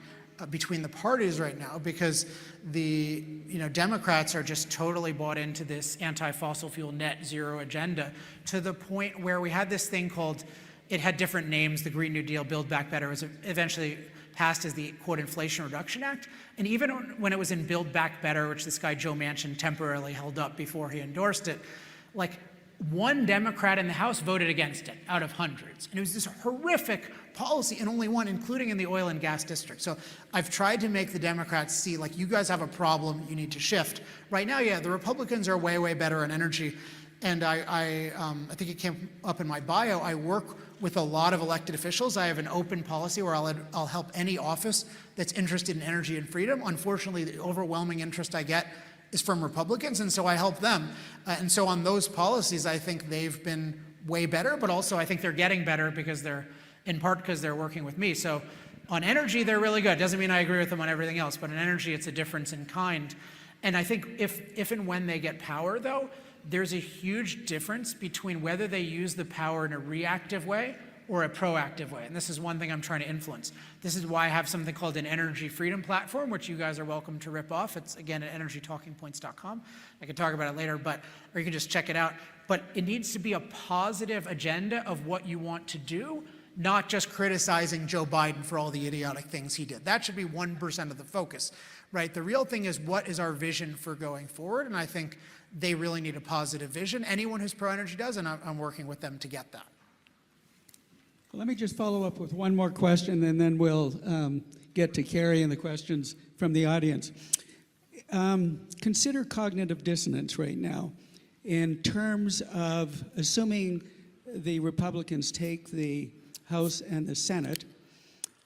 between the parties right now, because the Democrats are just totally bought into this anti-fossil fuel net zero agenda, to the point where we had this thing called, it had different names, the Green New Deal, Build Back Better, was eventually passed as the, quote, Inflation Reduction Act. And even when it was in Build Back Better, which this guy Joe Manchin temporarily held up before he endorsed it, like, one Democrat in the House voted against it out of hundreds. And it was this horrific policy, and only one, including in the oil and gas district. So I've tried to make the Democrats see, like, you guys have a problem, you need to shift. Right now, yeah, the Republicans are way, way better on energy. And I think it came up in my bio, I work with a lot of elected officials. I have an open policy where I'll help any office that's interested in energy and freedom. Unfortunately, the overwhelming interest I get is from Republicans, and so I help them. And so on those policies, I think they've been way better, but also I think they're getting better because in part because they're working with me. So on energy, they're really good. Doesn't mean I agree with them on everything else, but on energy, it's a difference in kind. And I think if and when they get power, though, there's a huge difference between whether they use the power in a reactive way or a proactive way. And this is one thing I'm trying to influence. This is why I have something called an energy freedom platform, which you guys are welcome to rip off. It's, again, at energytalkingpoints.com. I can talk about it later, or you can just check it out. But it needs to be a positive agenda of what you want to do, not just criticizing Joe Biden for all the idiotic things he did. That should be 1% of the focus, right? The real thing is, what is our vision for going forward? And I think they really need a positive vision. Anyone who's pro-energy does, and I'm working with them to get that. Let me just follow up with one more question, and then we'll get to Kerry and the questions from the audience. Consider cognitive dissonance right now in terms of assuming the Republicans take the House and the Senate,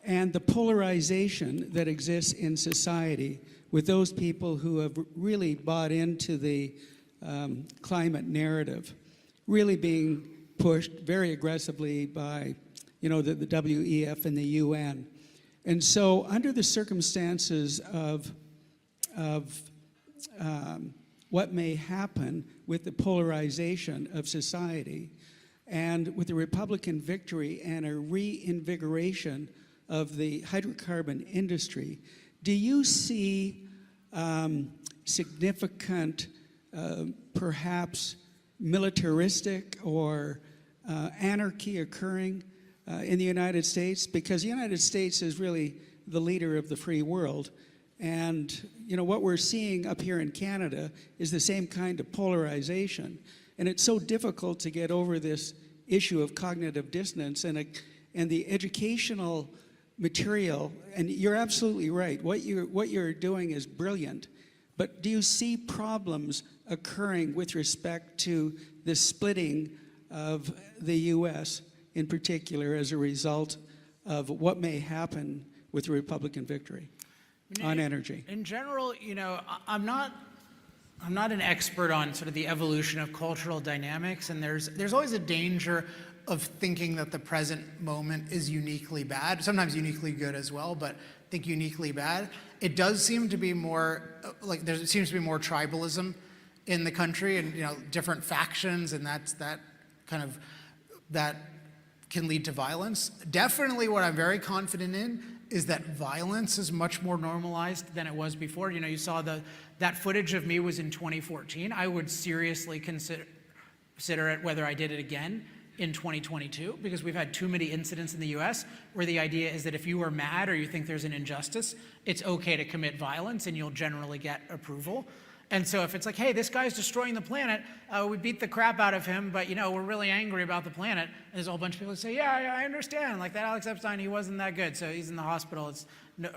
and the polarization that exists in society with those people who have really bought into the climate narrative, really being pushed very aggressively by the WEF and the UN. And so under the circumstances of what may happen with the polarization of society, and with the Republican victory and a reinvigoration of the hydrocarbon industry, do you see significant, perhaps militaristic or anarchy occurring in the United States? Because the United States is really the leader of the free world. And what we're seeing up here in Canada is the same kind of polarization. And it's so difficult to get over this issue of cognitive dissonance, and the educational material. And you're absolutely right. What you're doing is brilliant. But do you see problems occurring with respect to the splitting of the U.S. in particular as a result of what may happen with the Republican victory? on energy? In general, you know, I'm not an expert on sort of the evolution of cultural dynamics, and there's always a danger of thinking that the present moment is uniquely bad, sometimes uniquely good as well, but I think uniquely bad. It does seem to be more, there seems to be more tribalism in the country, and, you know, different factions, and that can lead to violence. Definitely what I'm very confident in is that violence is much more normalized than it was before. You know, you saw that footage of me was in 2014. I would seriously consider it whether I did it again in 2022, because we've had too many incidents in the US where the idea is that if you are mad or you think there's an injustice, it's okay to commit violence and you'll generally get approval. And so if it's like, hey, this guy's destroying the planet, we beat the crap out of him, but, you know, we're really angry about the planet, and there's a whole bunch of people who say, yeah, I understand, like that Alex Epstein, he wasn't that good, so he's in the hospital,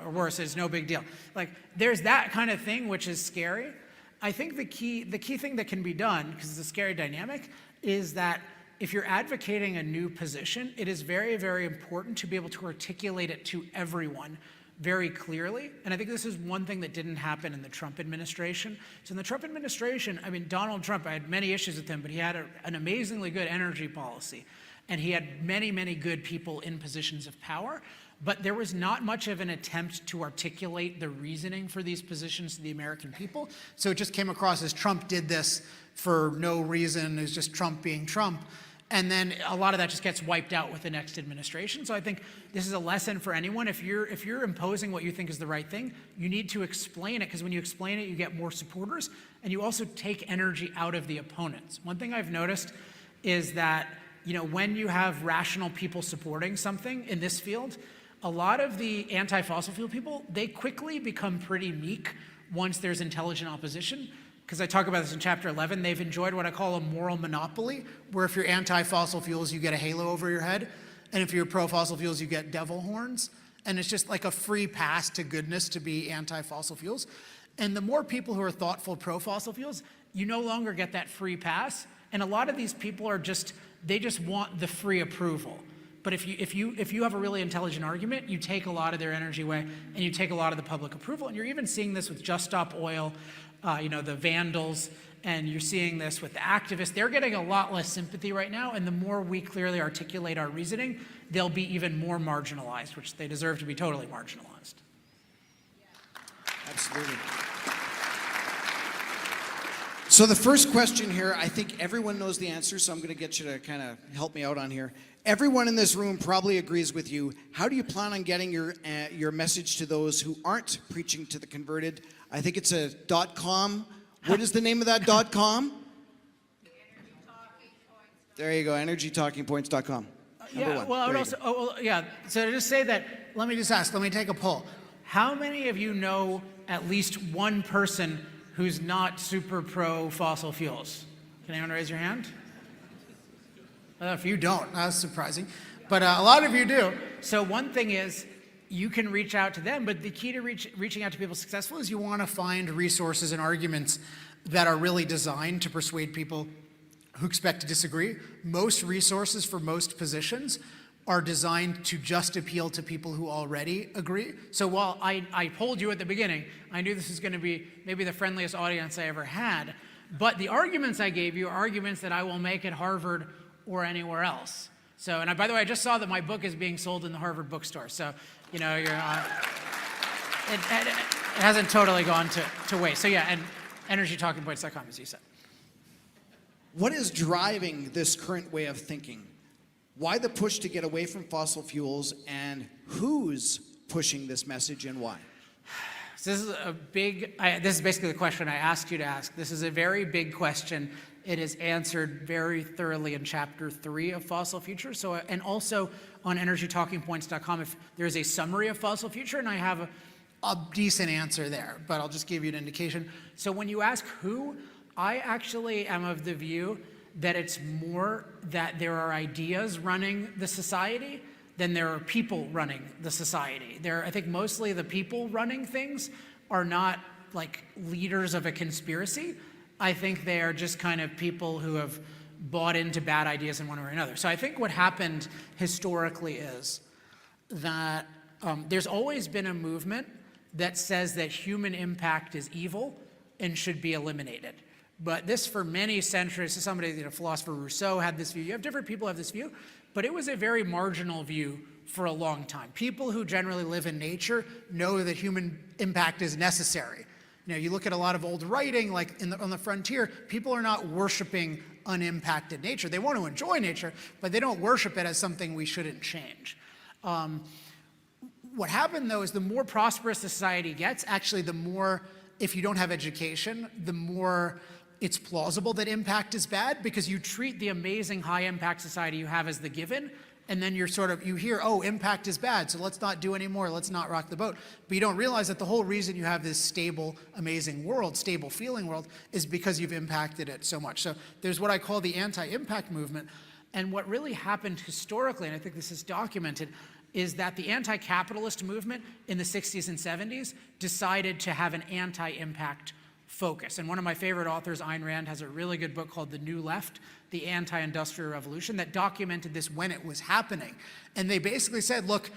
or worse, it's no big deal. Like, there's that kind of thing, which is scary. I think the key thing that can be done, because it's a scary dynamic, is that if you're advocating a new position, it is very, very important to be able to articulate it to everyone very clearly. And I think this is one thing that didn't happen in the Trump administration. So in the Trump administration, I mean, Donald Trump, I had many issues with him, but he had an amazingly good energy policy. And he had many, many good people in positions of power. But there was not much of an attempt to articulate the reasoning for these positions to the American people. So it just came across as Trump did this for no reason. It was just Trump being Trump. And then a lot of that just gets wiped out with the next administration. So I think this is a lesson for anyone. If you're imposing what you think is the right thing, you need to explain it, because when you explain it, you get more supporters, and you also take energy out of the opponents. One thing I've noticed is that, you know, when you have rational people supporting something in this field, a lot of the anti-fossil fuel people, they quickly become pretty meek once there's intelligent opposition. Because I talk about this in chapter 11, they've enjoyed what I call a moral monopoly, where if you're anti-fossil fuels, you get a halo over your head, and if you're pro-fossil fuels, you get devil horns, and it's just like a free pass to goodness to be anti-fossil fuels. And the more people who are thoughtful pro-fossil fuels, you no longer get that free pass, and a lot of these people are they just want the free approval. But if you have a really intelligent argument, you take a lot of their energy away, and you take a lot of the public approval, and you're even seeing this with Just Stop Oil, you know, the vandals, and you're seeing this with the activists. They're getting a lot less sympathy right now, and the more we clearly articulate our reasoning, they'll be even more marginalized, which they deserve to be totally marginalized. Absolutely. So the first question here, I think everyone knows the answer, so I'm going to get you to kind of help me out on here. Everyone in this room probably agrees with you. How do you plan on getting your message to those who aren't preaching to the converted? I think it's a .com. What is the name of that .com? There you go, energytalkingpoints.com. Yeah, well, I would also, so to just say that, let me take a poll. How many of you know at least one person who's not super pro fossil fuels? Can anyone raise your hand? If you don't, that's surprising. But a lot of you do. So one thing is, you can reach out to them, but the key to reaching out to people successful is you want to find resources and arguments that are really designed to persuade people who expect to disagree. Most resources for most positions are designed to just appeal to people who already agree. So while I told you at the beginning, I knew this was going to be maybe the friendliest audience I ever had, but the arguments I gave you are arguments that I will make at Harvard or anywhere else. So, and by the way, I just saw that my book is being sold in the Harvard bookstore. So, you know, it hasn't totally gone to waste. So yeah, and energytalkingpoints.com, as you said. What is driving this current way of thinking? Why the push to get away from fossil fuels, and who's pushing this message and why? So this is this is basically the question I asked you to ask. This is a very big question. It is answered very thoroughly in chapter 3 of Fossil Future. So, and also on energytalkingpoints.com, if there's a summary of Fossil Future, and I have a decent answer there, but I'll just give you an indication. So when you ask who, I actually am of the view that it's more that there are ideas running the society than there are people running the society. I think mostly the people running things are not like leaders of a conspiracy. I think they are just kind of people who have bought into bad ideas in one way or another. So I think what happened historically is that there's always been a movement that says that human impact is evil and should be eliminated. But this, for many centuries, somebody, philosopher Rousseau had this view. You have different people who have this view, but it was a very marginal view for a long time. People who generally live in nature know that human impact is necessary. You look at a lot of old writing, like on the frontier, people are not worshiping unimpacted nature. They want to enjoy nature, but they don't worship it as something we shouldn't change. What happened, though, is the more prosperous a society gets, actually the more, if you don't have education, the more it's plausible that impact is bad, because you treat the amazing high impact society you have as the given, and then you hear, oh, impact is bad, so let's not do any more, let's not rock the boat. But you don't realize that the whole reason you have this stable, amazing world, stable feeling world, is because you've impacted it so much. So there's what I call the anti-impact movement. And what really happened historically, and I think this is documented, is that the anti-capitalist movement in the 60s and 70s decided to have an anti-impact focus. And one of my favorite authors, Ayn Rand, has a really good book called The New Left, The Anti-Industrial Revolution, that documented this when it was happening. And they basically said, look,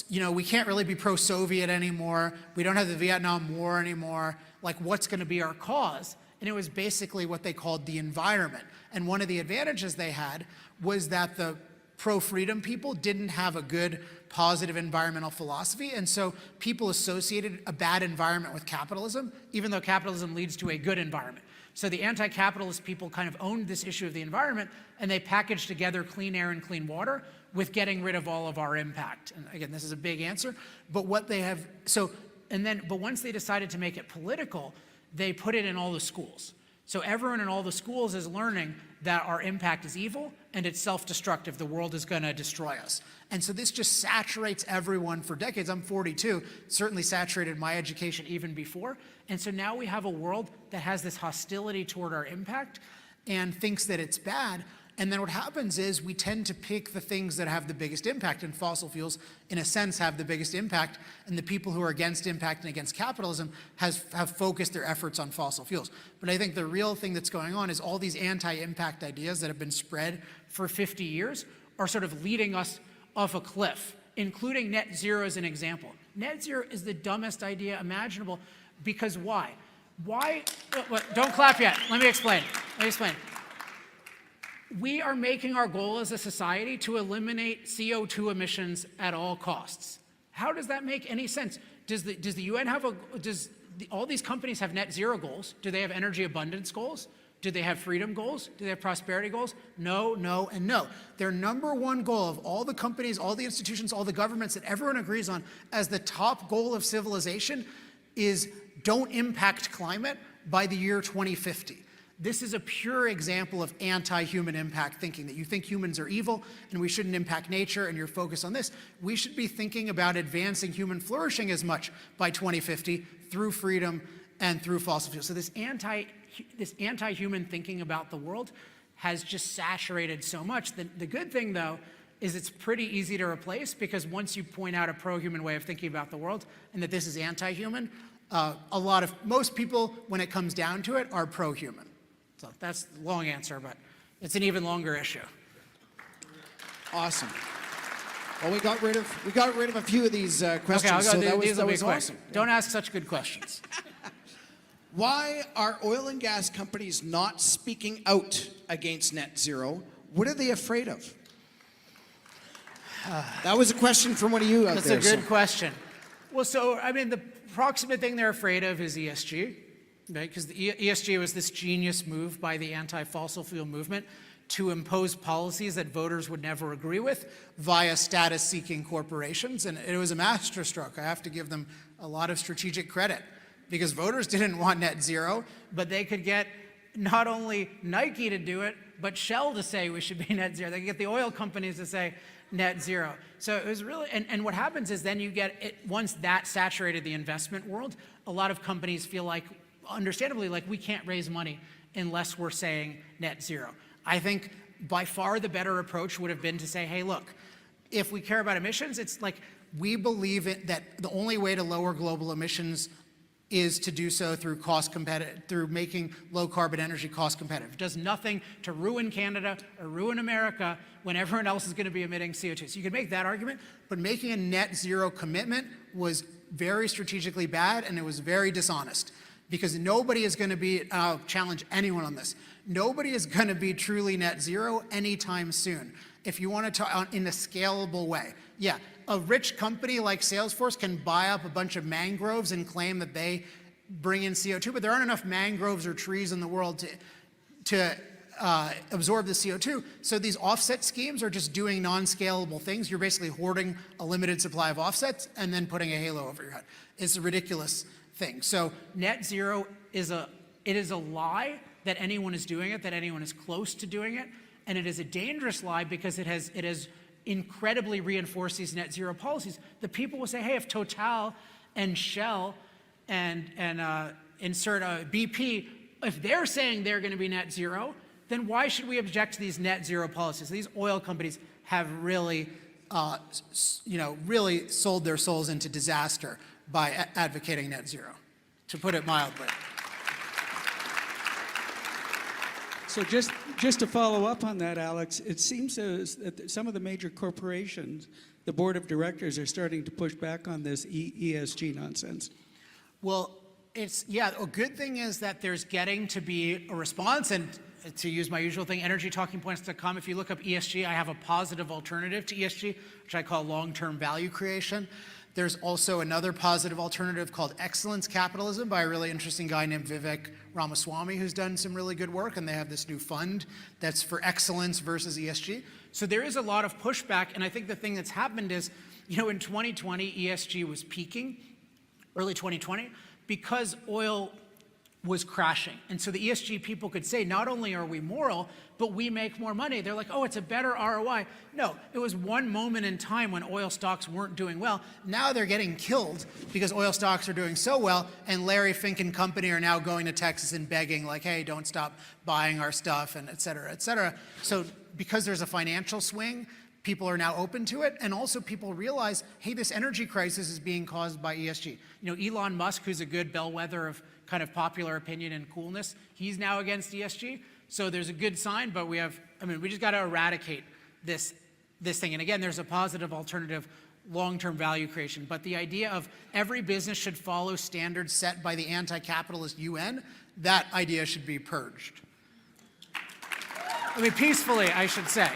we can't really be pro-Soviet anymore. We don't have the Vietnam War anymore. Like, what's going to be our cause? And it was basically what they called the environment. And one of the advantages they had was that the pro-freedom people didn't have a good, positive environmental philosophy, and so people associated a bad environment with capitalism, even though capitalism leads to a good environment. So the anti-capitalist people kind of owned this issue of the environment, and they packaged together clean air and clean water with getting rid of all of our impact. And again, this is a big answer, but what they have, but once they decided to make it political, they put it in all the schools. So everyone in all the schools is learning that our impact is evil and it's self-destructive. The world is going to destroy us. And so this just saturates everyone for decades. I'm 42, certainly saturated my education even before. And so now we have a world that has this hostility toward our impact and thinks that it's bad. And then what happens is we tend to pick the things that have the biggest impact, and fossil fuels, in a sense, have the biggest impact, and the people who are against impact and against capitalism have focused their efforts on fossil fuels. But I think the real thing that's going on is all these anti-impact ideas that have been spread for 50 years are sort of leading us off a cliff, including net zero as an example. Net zero is the dumbest idea imaginable, because why? Don't clap yet. Let me explain. We are making our goal as a society to eliminate CO2 emissions at all costs. How does that make any sense? Does the UN have all these companies have net zero goals? Do they have energy abundance goals? Do they have freedom goals? Do they have prosperity goals? No, no, and no. Their number one goal of all the companies, all the institutions, all the governments that everyone agrees on as the top goal of civilization is don't impact climate by the year 2050. This is a pure example of anti-human impact thinking, that you think humans are evil and we shouldn't impact nature and you're focused on this. We should be thinking about advancing human flourishing as much by 2050 through freedom and through fossil fuels. So this anti-human thinking about the world has just saturated so much. The good thing, though, is it's pretty easy to replace, because once you point out a pro-human way of thinking about the world and that this is anti-human, most people, when it comes down to it, are pro-human. So that's the long answer, but it's an even longer issue. Awesome. Well, we got rid of a few of these questions. Okay, I'll go. So These will be quick. awesome. Don't ask such good questions. Why are oil and gas companies not speaking out against net zero? What are they afraid of? That was a question from one of you out That's there. a good question. Well, so, I mean, the proximate thing they're afraid of is ESG, right? Because the ESG was this genius move by the anti-fossil fuel movement to impose policies that voters would never agree with via status-seeking corporations. And it was a masterstroke. I have to give them a lot of strategic credit, because voters didn't want net zero, but they could get not only Nike to do it, but Shell to say we should be net zero. They could get the oil companies to say net zero. So it was really, and what happens is then you get it, once that saturated the investment world, a lot of companies feel like, understandably, like we can't raise money unless we're saying net zero. I think by far the better approach would have been to say, hey, look, if we care about emissions, it's like we believe that the only way to lower global emissions is to do so through making low carbon energy cost competitive. It does nothing to ruin Canada or ruin America when everyone else is going to be emitting CO2. So you could make that argument, but making a net zero commitment was very strategically bad, and it was very dishonest. Because nobody is going to be, I'll challenge anyone on this, nobody is going to be truly net zero anytime soon. If you want to talk in a scalable way. Yeah, a rich company like Salesforce can buy up a bunch of mangroves and claim that they bring in CO2, but there aren't enough mangroves or trees in the world to absorb the CO2. So these offset schemes are just doing non-scalable things. You're basically hoarding a limited supply of offsets and then putting a halo over your head. It's a ridiculous thing. So net zero is a lie that anyone is doing it, that anyone is close to doing it, and it is a dangerous lie because it has incredibly reinforced these net zero policies. The people will say, hey, if Total and Shell and insert a BP, if they're saying they're going to be net zero, then why should we object to these net zero policies? These oil companies have really, really sold their souls into disaster by advocating net zero, to put it mildly. So just to follow up on that, Alex, it seems that some of the major corporations, the board of directors, are starting to push back on this ESG nonsense. Well, a good thing is that there's getting to be a response, and to use my usual thing, energytalkingpoints.com, if you look up ESG, I have a positive alternative to ESG, which I call long-term value creation. There's also another positive alternative called excellence capitalism by a really interesting guy named Vivek Ramaswamy, who's done some really good work, and they have this new fund that's for excellence versus ESG. So there is a lot of pushback, and I think the thing that's happened is, in 2020, ESG was peaking, early 2020, because oil was crashing. And so the ESG people could say, not only are we moral, but we make more money. They're like, oh, it's a better ROI. No, it was one moment in time when oil stocks weren't doing well. Now they're getting killed because oil stocks are doing so well, and Larry Fink and company are now going to Texas and begging, like, hey, don't stop buying our stuff, and et cetera, et cetera. So because there's a financial swing, people are now open to it, and also people realize, hey, this energy crisis is being caused by ESG. Elon Musk, who's a good bellwether of kind of popular opinion and coolness, he's now against ESG. So there's a good sign, but we just got to eradicate this thing. And again, there's a positive alternative, long-term value creation. But the idea of every business should follow standards set by the anti-capitalist UN, that idea should be purged. Peacefully, I should say.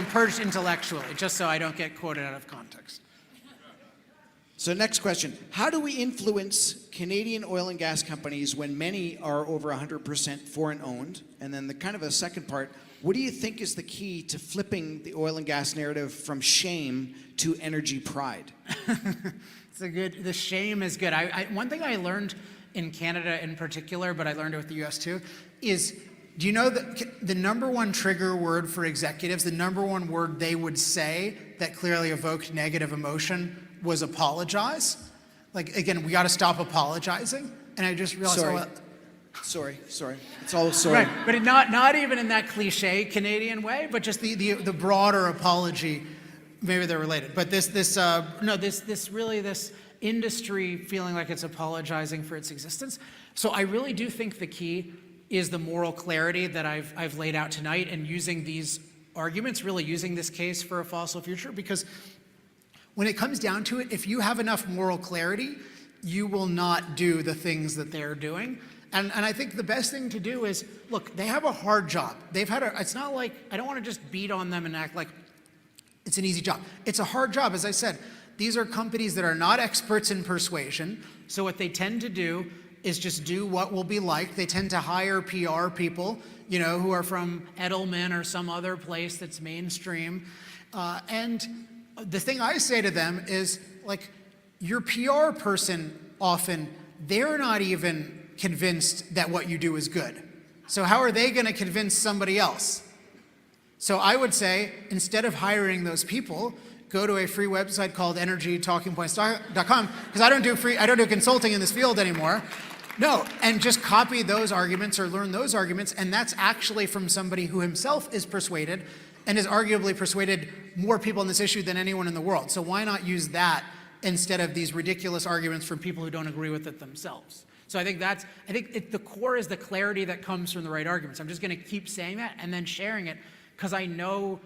Purged intellectually, just so I don't get quoted out of context. So next question, how do we influence Canadian oil and gas companies when many are over 100% foreign owned? And then a second part, what do you think is the key to flipping the oil and gas narrative from shame to energy pride? The shame is good. One thing I learned in Canada in particular, but I learned it with the US too, is, do you know that the number one trigger word for executives, the number one word they would say that clearly evoked negative emotion was apologize? Like, again, we got to stop apologizing. And I just realized, sorry. It's all sorry. Right, but not even in that cliche Canadian way, but just the broader apology. Maybe they're related, but this industry feeling like it's apologizing for its existence. So I really do think the key is the moral clarity that I've laid out tonight, and using these arguments, really using this case for a fossil future, because when it comes down to it, if you have enough moral clarity, you will not do the things that they're doing. And I think the best thing to do is, look, they have a hard job. It's not like, I don't want to just beat on them and act like it's an easy job. It's a hard job, as I said. These are companies that are not experts in persuasion, so what they tend to do is just do what will be liked. They tend to hire PR people, who are from Edelman or some other place that's mainstream. And the thing I say to them is, like, your PR person, often, they're not even convinced that what you do is good. So how are they going to convince somebody else? So I would say, instead of hiring those people, go to a free website called energytalkingpoints.com, because I don't do consulting in this field anymore. No, and just copy those arguments or learn those arguments, and that's actually from somebody who himself is persuaded and has arguably persuaded more people on this issue than anyone in the world. So why not use that instead of these ridiculous arguments from people who don't agree with it themselves? So I think the core is the clarity that comes from the right arguments. I'm just going to keep saying that and then sharing it, because I know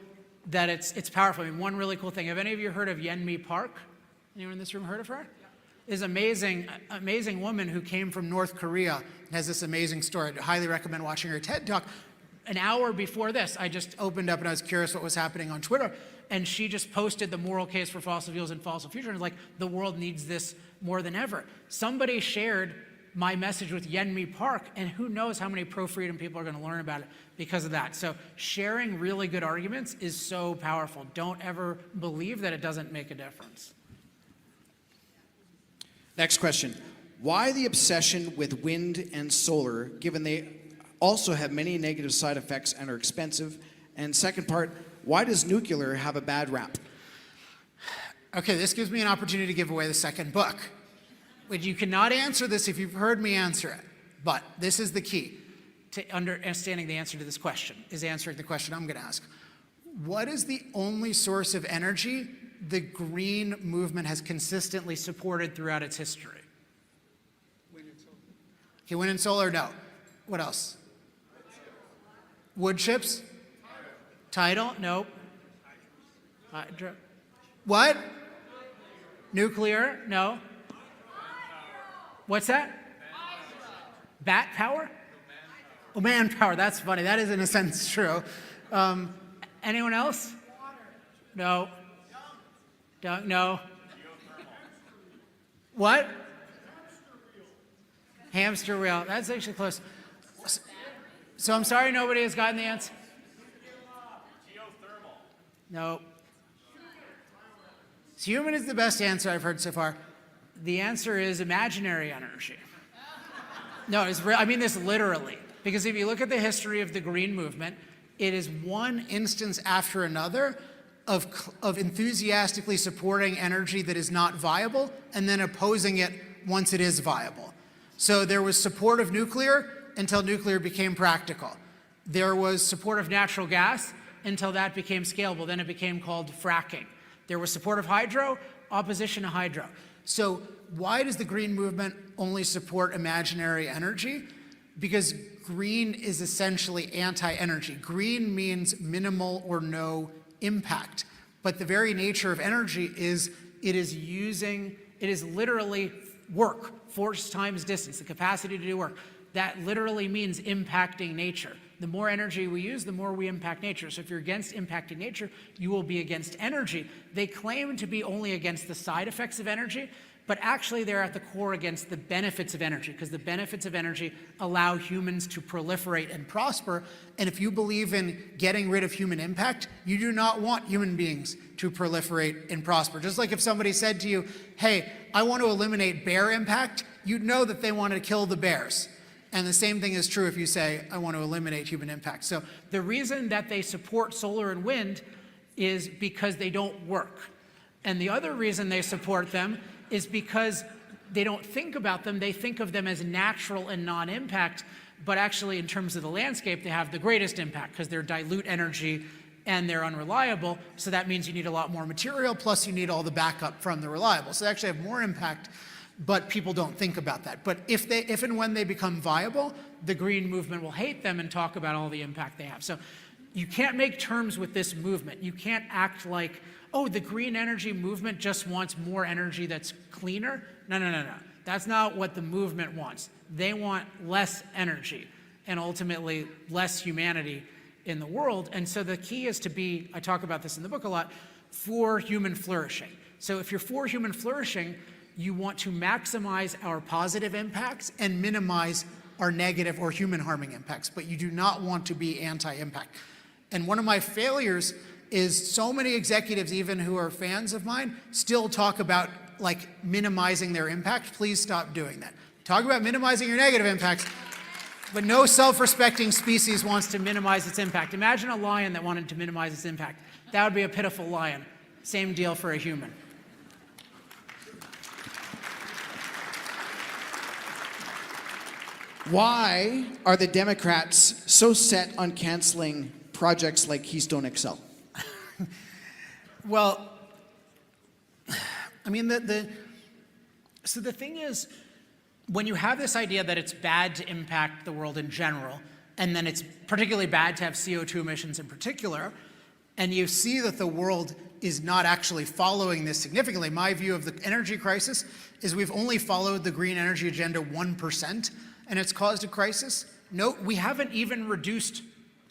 that it's powerful. One really cool thing. Have any of you heard of Yenmi Park? Anyone in this room heard of her? Is amazing woman who came from North Korea and has this amazing story. I'd highly recommend watching her TED Talk. An hour before this, I just opened up and I was curious what was happening on Twitter, and she just posted the moral case for fossil fuels and fossil future, and was like, the world needs this more than ever. Somebody shared my message with Yenmi Park, and who knows how many pro-freedom people are going to learn about it because of that. So sharing really good arguments is so powerful. Don't ever believe that it doesn't make a difference. Next question. Why the obsession with wind and solar, given they also have many negative side effects and are expensive? And second part, why does nuclear have a bad rap? Okay, this gives me an opportunity to give away the second book. But you cannot answer this if you've heard me answer it. But this is the key to understanding the answer to this question, is answering the question I'm going to ask. What is the only source of energy the green movement has consistently supported throughout its history? Wind and solar. Okay, wind and solar, no. What else? Wood chips? Tidal? Nope. Hydro. What? Nuclear? No. What's that? Bat power? Oh, manpower. That's funny. That is in a sense true. Anyone else? No. No. What? Hamster wheel. That's actually close. So I'm sorry nobody has gotten the answer. No. Human is the best answer I've heard so far. The answer is imaginary energy. No, I mean this literally. Because if you look at the history of the green movement, it is one instance after another of enthusiastically supporting energy that is not viable and then opposing it once it is viable. So there was support of nuclear until nuclear became practical. There was support of natural gas until that became scalable. Then it became called fracking. There was support of hydro, opposition to hydro. So why does the green movement only support imaginary energy? Because green is essentially anti-energy. Green means minimal or no impact. But the very nature of energy is it is literally work, force times distance, the capacity to do work. That literally means impacting nature. The more energy we use, the more we impact nature. So if you're against impacting nature, you will be against energy. They claim to be only against the side effects of energy, but actually they're at the core against the benefits of energy, because the benefits of energy allow humans to proliferate and prosper. And if you believe in getting rid of human impact, you do not want human beings to proliferate and prosper. Just like if somebody said to you, hey, I want to eliminate bear impact, you'd know that they want to kill the bears. And the same thing is true if you say, I want to eliminate human impact. So the reason that they support solar and wind is because they don't work. And the other reason they support them is because they don't think about them. They think of them as natural and non-impact, but actually in terms of the landscape, they have the greatest impact because they're dilute energy and they're unreliable. So that means you need a lot more material, plus you need all the backup from the reliable. So they actually have more impact, but people don't think about that. But if and when they become viable, the green movement will hate them and talk about all the impact they have. So you can't make terms with this movement. You can't act like, oh, the green energy movement just wants more energy that's cleaner. No. That's not what the movement wants. They want less energy and ultimately less humanity in the world. And so the key is to be, I talk about this in the book a lot, for human flourishing. So if you're for human flourishing, you want to maximize our positive impacts and minimize our negative or human harming impacts, but you do not want to be anti-impact. And one of my failures is so many executives, even who are fans of mine, still talk about like minimizing their impact. Please stop doing that. Talk about minimizing your negative impacts, but no self-respecting species wants to minimize its impact. Imagine a lion that wanted to minimize its impact. That would be a pitiful lion. Same deal for a human. Why are the Democrats so set on canceling projects like Keystone XL? Well, I mean, so the thing is, when you have this idea that it's bad to impact the world in general, and then it's particularly bad to have CO2 emissions in particular, and you see that the world is not actually following this significantly. My view of the energy crisis is we've only followed the green energy agenda 1%, and it's caused a crisis. Note, we haven't even reduced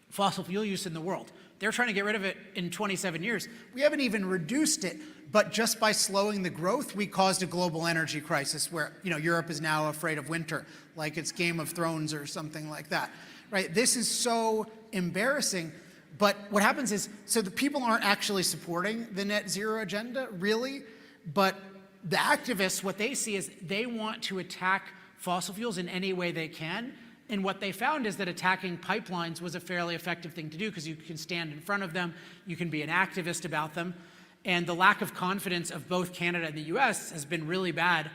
fossil fuel use in the world. They're trying to get rid of it in 27 years. We haven't even reduced it, but just by slowing the growth, we caused a global energy crisis where, Europe is now afraid of winter, like it's Game of Thrones or something like that, right? This is so embarrassing. But what happens is, so the people aren't actually supporting the net zero agenda, really, but the activists, what they see is they want to attack fossil fuels in any way they can. And what they found is that attacking pipelines was a fairly effective thing to do because you can stand in front of them, you can be an activist about them. And the lack of confidence of both Canada and the US has been really bad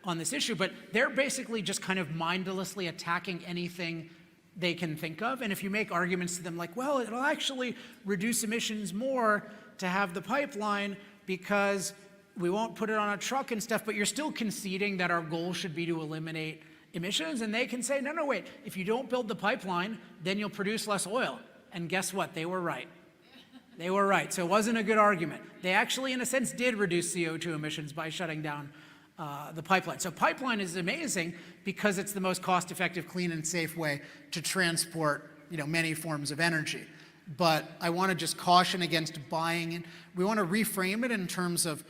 on this issue, but they're basically just kind of mindlessly attacking anything they can think of. And if you make arguments to them like, well, it'll actually reduce emissions more to have the pipeline because we won't put it on a truck and stuff, but you're still conceding that our goal should be to eliminate emissions, and they can say, no, wait, if you don't build the pipeline, then you'll produce less oil. And guess what? They were right. They were right. So it wasn't a good argument. They actually, in a sense, did reduce CO2 emissions by shutting down the pipeline. So pipeline is amazing because it's the most cost-effective, clean, and safe way to transport, many forms of energy. But I want to just caution against buying it. We want to reframe it in terms of,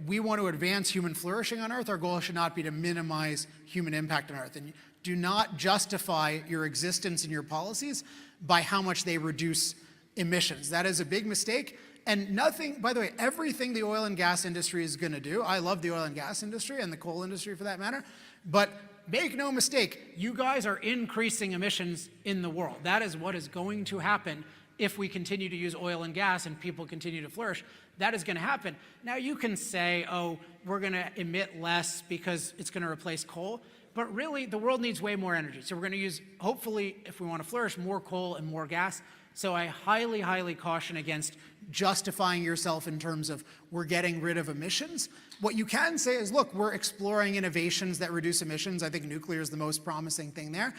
we want to advance human flourishing on Earth. Our goal should not be to minimize human impact on Earth. And do not justify your existence and your policies by how much they reduce emissions. That is a big mistake. And nothing, by the way, everything the oil and gas industry is going to do, I love the oil and gas industry and the coal industry for that matter, but make no mistake, you guys are increasing emissions in the world. That is what is going to happen if we continue to use oil and gas and people continue to flourish. That is going to happen. Now you can say, oh, we're going to emit less because it's going to replace coal, but really the world needs way more energy. So we're going to use, hopefully, if we want to flourish, more coal and more gas. So I highly, highly caution against justifying yourself in terms of we're getting rid of emissions. What you can say is, look, we're exploring innovations that reduce emissions. I think nuclear is the most promising thing there.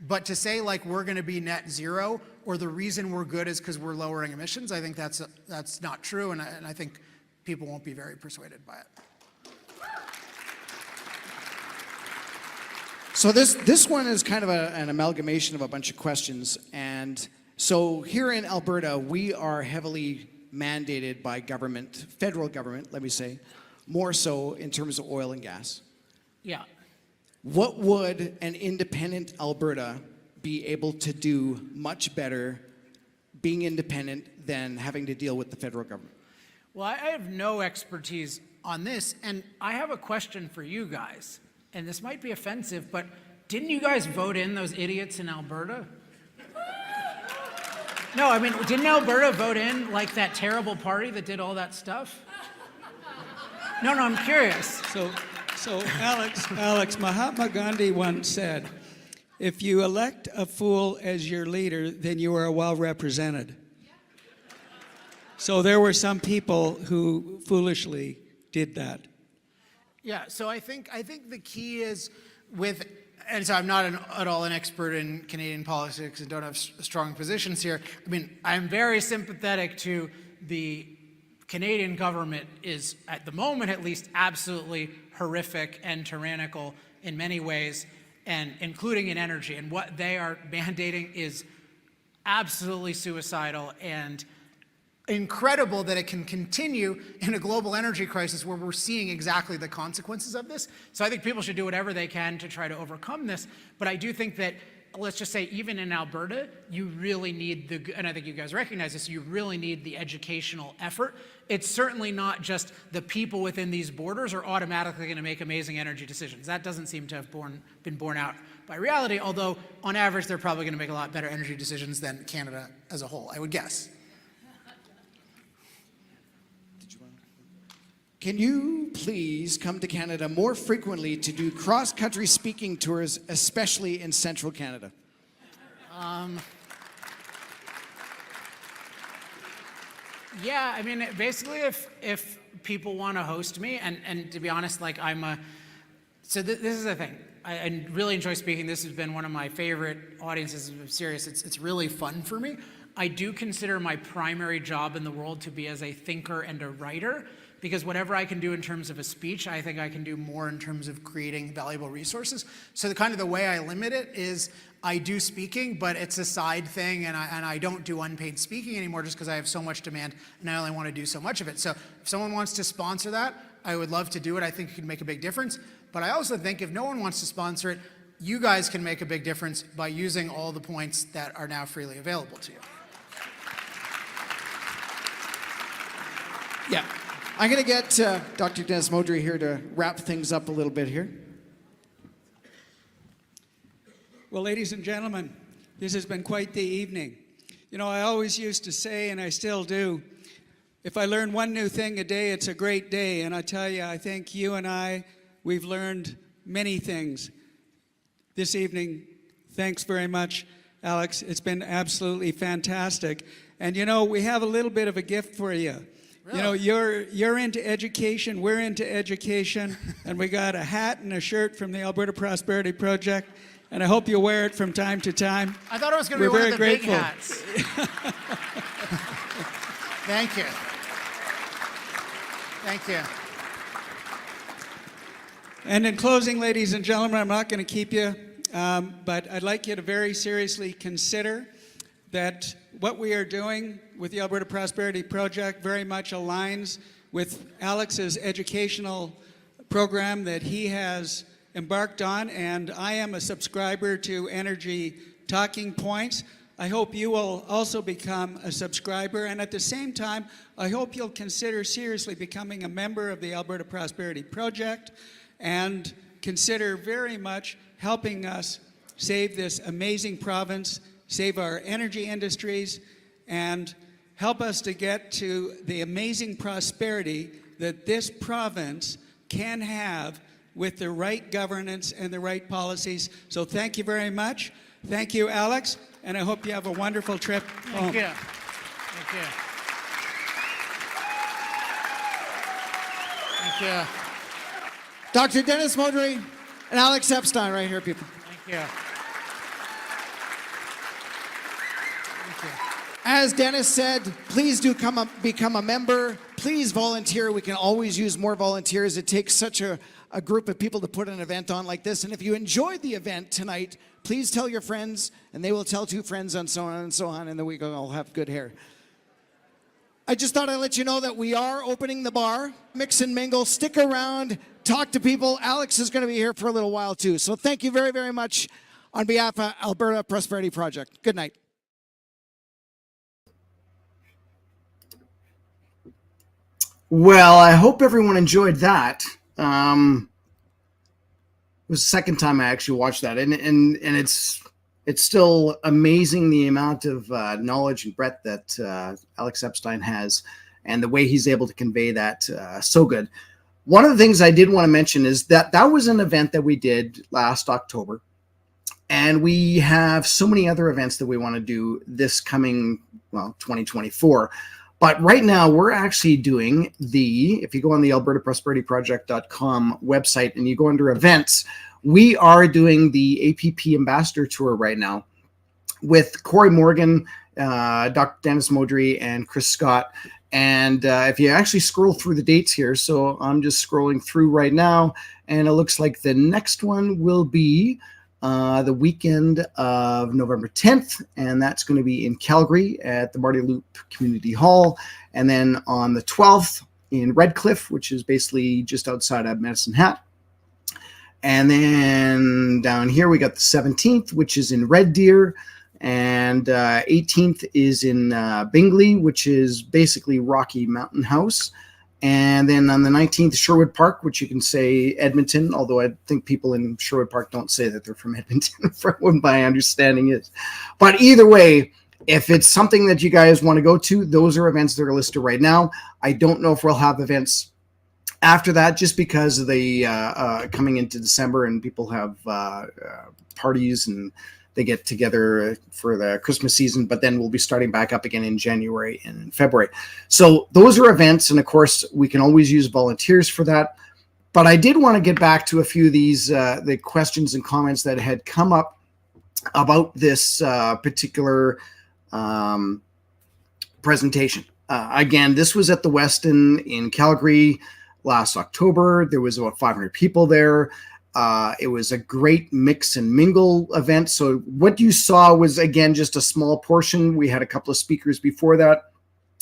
But to say like we're going to be net zero or the reason we're good is because we're lowering emissions, I think that's not true, and I think people won't be very persuaded by it. So this one is kind of an amalgamation of a bunch of questions. And so here in Alberta, we are heavily mandated by government, federal government, let me say, more so in terms of oil and gas. Yeah. What would an independent Alberta be able to do much better being independent than having to deal with the federal government? Well, I have no expertise on this, and I have a question for you guys. And this might be offensive, but didn't you guys vote in those idiots in Alberta? No, I mean, didn't Alberta vote in like that terrible party that did all that stuff? No, I'm curious. So Alex, Mahatma Gandhi once said, if you elect a fool as your leader, then you are well represented. So there were some people who foolishly did that. Yeah, so I think the key is and so I'm not at all an expert in Canadian politics and don't have strong positions here. I mean, I'm very sympathetic to the Canadian government is, at the moment at least, absolutely horrific and tyrannical in many ways, and including in energy. And what they are mandating is absolutely suicidal and incredible that it can continue in a global energy crisis where we're seeing exactly the consequences of this. So I think people should do whatever they can to try to overcome this. But I do think that, let's just say, even in Alberta, you really need and I think you guys recognize this, you really need the educational effort. It's certainly not just the people within these borders are automatically going to make amazing energy decisions. That doesn't seem to have been borne out by reality, although on average, they're probably going to make a lot better energy decisions than Canada as a whole, I would guess. Can you please come to Canada more frequently to do cross-country speaking tours, especially in central Canada? Yeah, I mean, basically, if people want to host me, and to be honest, like so this is the thing. I really enjoy speaking. This has been one of my favorite audiences. I'm serious. It's really fun for me. I do consider my primary job in the world to be as a thinker and a writer, because whatever I can do in terms of a speech, I think I can do more in terms of creating valuable resources. So the way I limit it is I do speaking, but it's a side thing, and I don't do unpaid speaking anymore just because I have so much demand and I only want to do so much of it. So if someone wants to sponsor that, I would love to do it. I think it could make a big difference. But I also think if no one wants to sponsor it, you guys can make a big difference by using all the points that are now freely available to you. Yeah. I'm going to get Dr. Dennis Modry here to wrap things up a little bit here. Well, ladies and gentlemen, this has been quite the evening. You know, I always used to say, and I still do, if I learn one new thing a day, it's a great day. And I tell you, I think you and we've learned many things this evening. Thanks very much, Alex. It's been absolutely fantastic. And you know, we have a little bit of a gift for you. Really? You know, you're into education, we're into education, and we got a hat and a shirt from the Alberta Prosperity Project, and I hope you wear it from time to time. I thought it was going to be one of the grateful. big hats. Thank you. Thank you. And in closing, ladies and gentlemen, I'm not going to keep you, but I'd like you to very seriously consider that what we are doing with the Alberta Prosperity Project very much aligns with Alex's educational program that he has embarked on, and I am a subscriber to Energy Talking Points. I hope you will also become a subscriber, and at the same time, I hope you'll consider seriously becoming a member of the Alberta Prosperity Project and consider very much helping us save this amazing province, save our energy industries, and help us to get to the amazing prosperity that this province can have with the right governance and the right policies. So thank you very much. Thank you, Alex, and I hope you have a wonderful trip home. Thank you. Thank you. Thank you. Dr. Dennis Modry and Alex Epstein right here, people. Thank you. As Dennis said, please do become a member. Please volunteer. We can always use more volunteers. It takes such a group of people to put an event on like this. And if you enjoyed the event tonight, please tell your friends, and they will tell 2 friends, and so on and so on, and then we can all have good hair. I just thought I'd let you know that we are opening the bar. Mix and mingle. Stick around. Talk to people. Alex is going to be here for a little while, too. So thank you very, very much on behalf of Alberta Prosperity Project. Good night. Well, I hope everyone enjoyed that. It was the second time I actually watched that, and it's still amazing the amount of knowledge and breadth that Alex Epstein has, and the way he's able to convey that so good. One of the things I did want to mention is that was an event that we did last October, and we have so many other events that we want to do this coming 2024. But right now, we're actually doing if you go on the albertaprosperityproject.com website and you go under events, we are doing the APP Ambassador Tour right now with Corey Morgan, Dr. Dennis Modry, and Chris Scott. And if you actually scroll through the dates here, so I'm just scrolling through right now, and it looks like the next one will be the weekend of November 10th, and that's going to be in Calgary at the Marty Loop Community Hall. And then on the 12th in Redcliffe, which is basically just outside of Medicine Hat. And then down here we got the 17th, which is in Red Deer. And 18th is in Bingley, which is basically Rocky Mountain House. And then on the 19th, Sherwood Park, which you can say Edmonton, although I think people in Sherwood Park don't say that they're from Edmonton, from what my understanding is. But either way, if it's something that you guys want to go to, those are events that are listed right now. I don't know if we'll have events after that, just because of the coming into December and people have parties and they get together for the Christmas season, but then we'll be starting back up again in January and in February. So those are events, and of course, we can always use volunteers for that. But I did want to get back to a few of these the questions and comments that had come up about this particular presentation. Again, this was at the Westin in Calgary last October. There was about 500 people there. It was a great mix and mingle event. So what you saw was, again, just a small portion. We had a couple of speakers before that.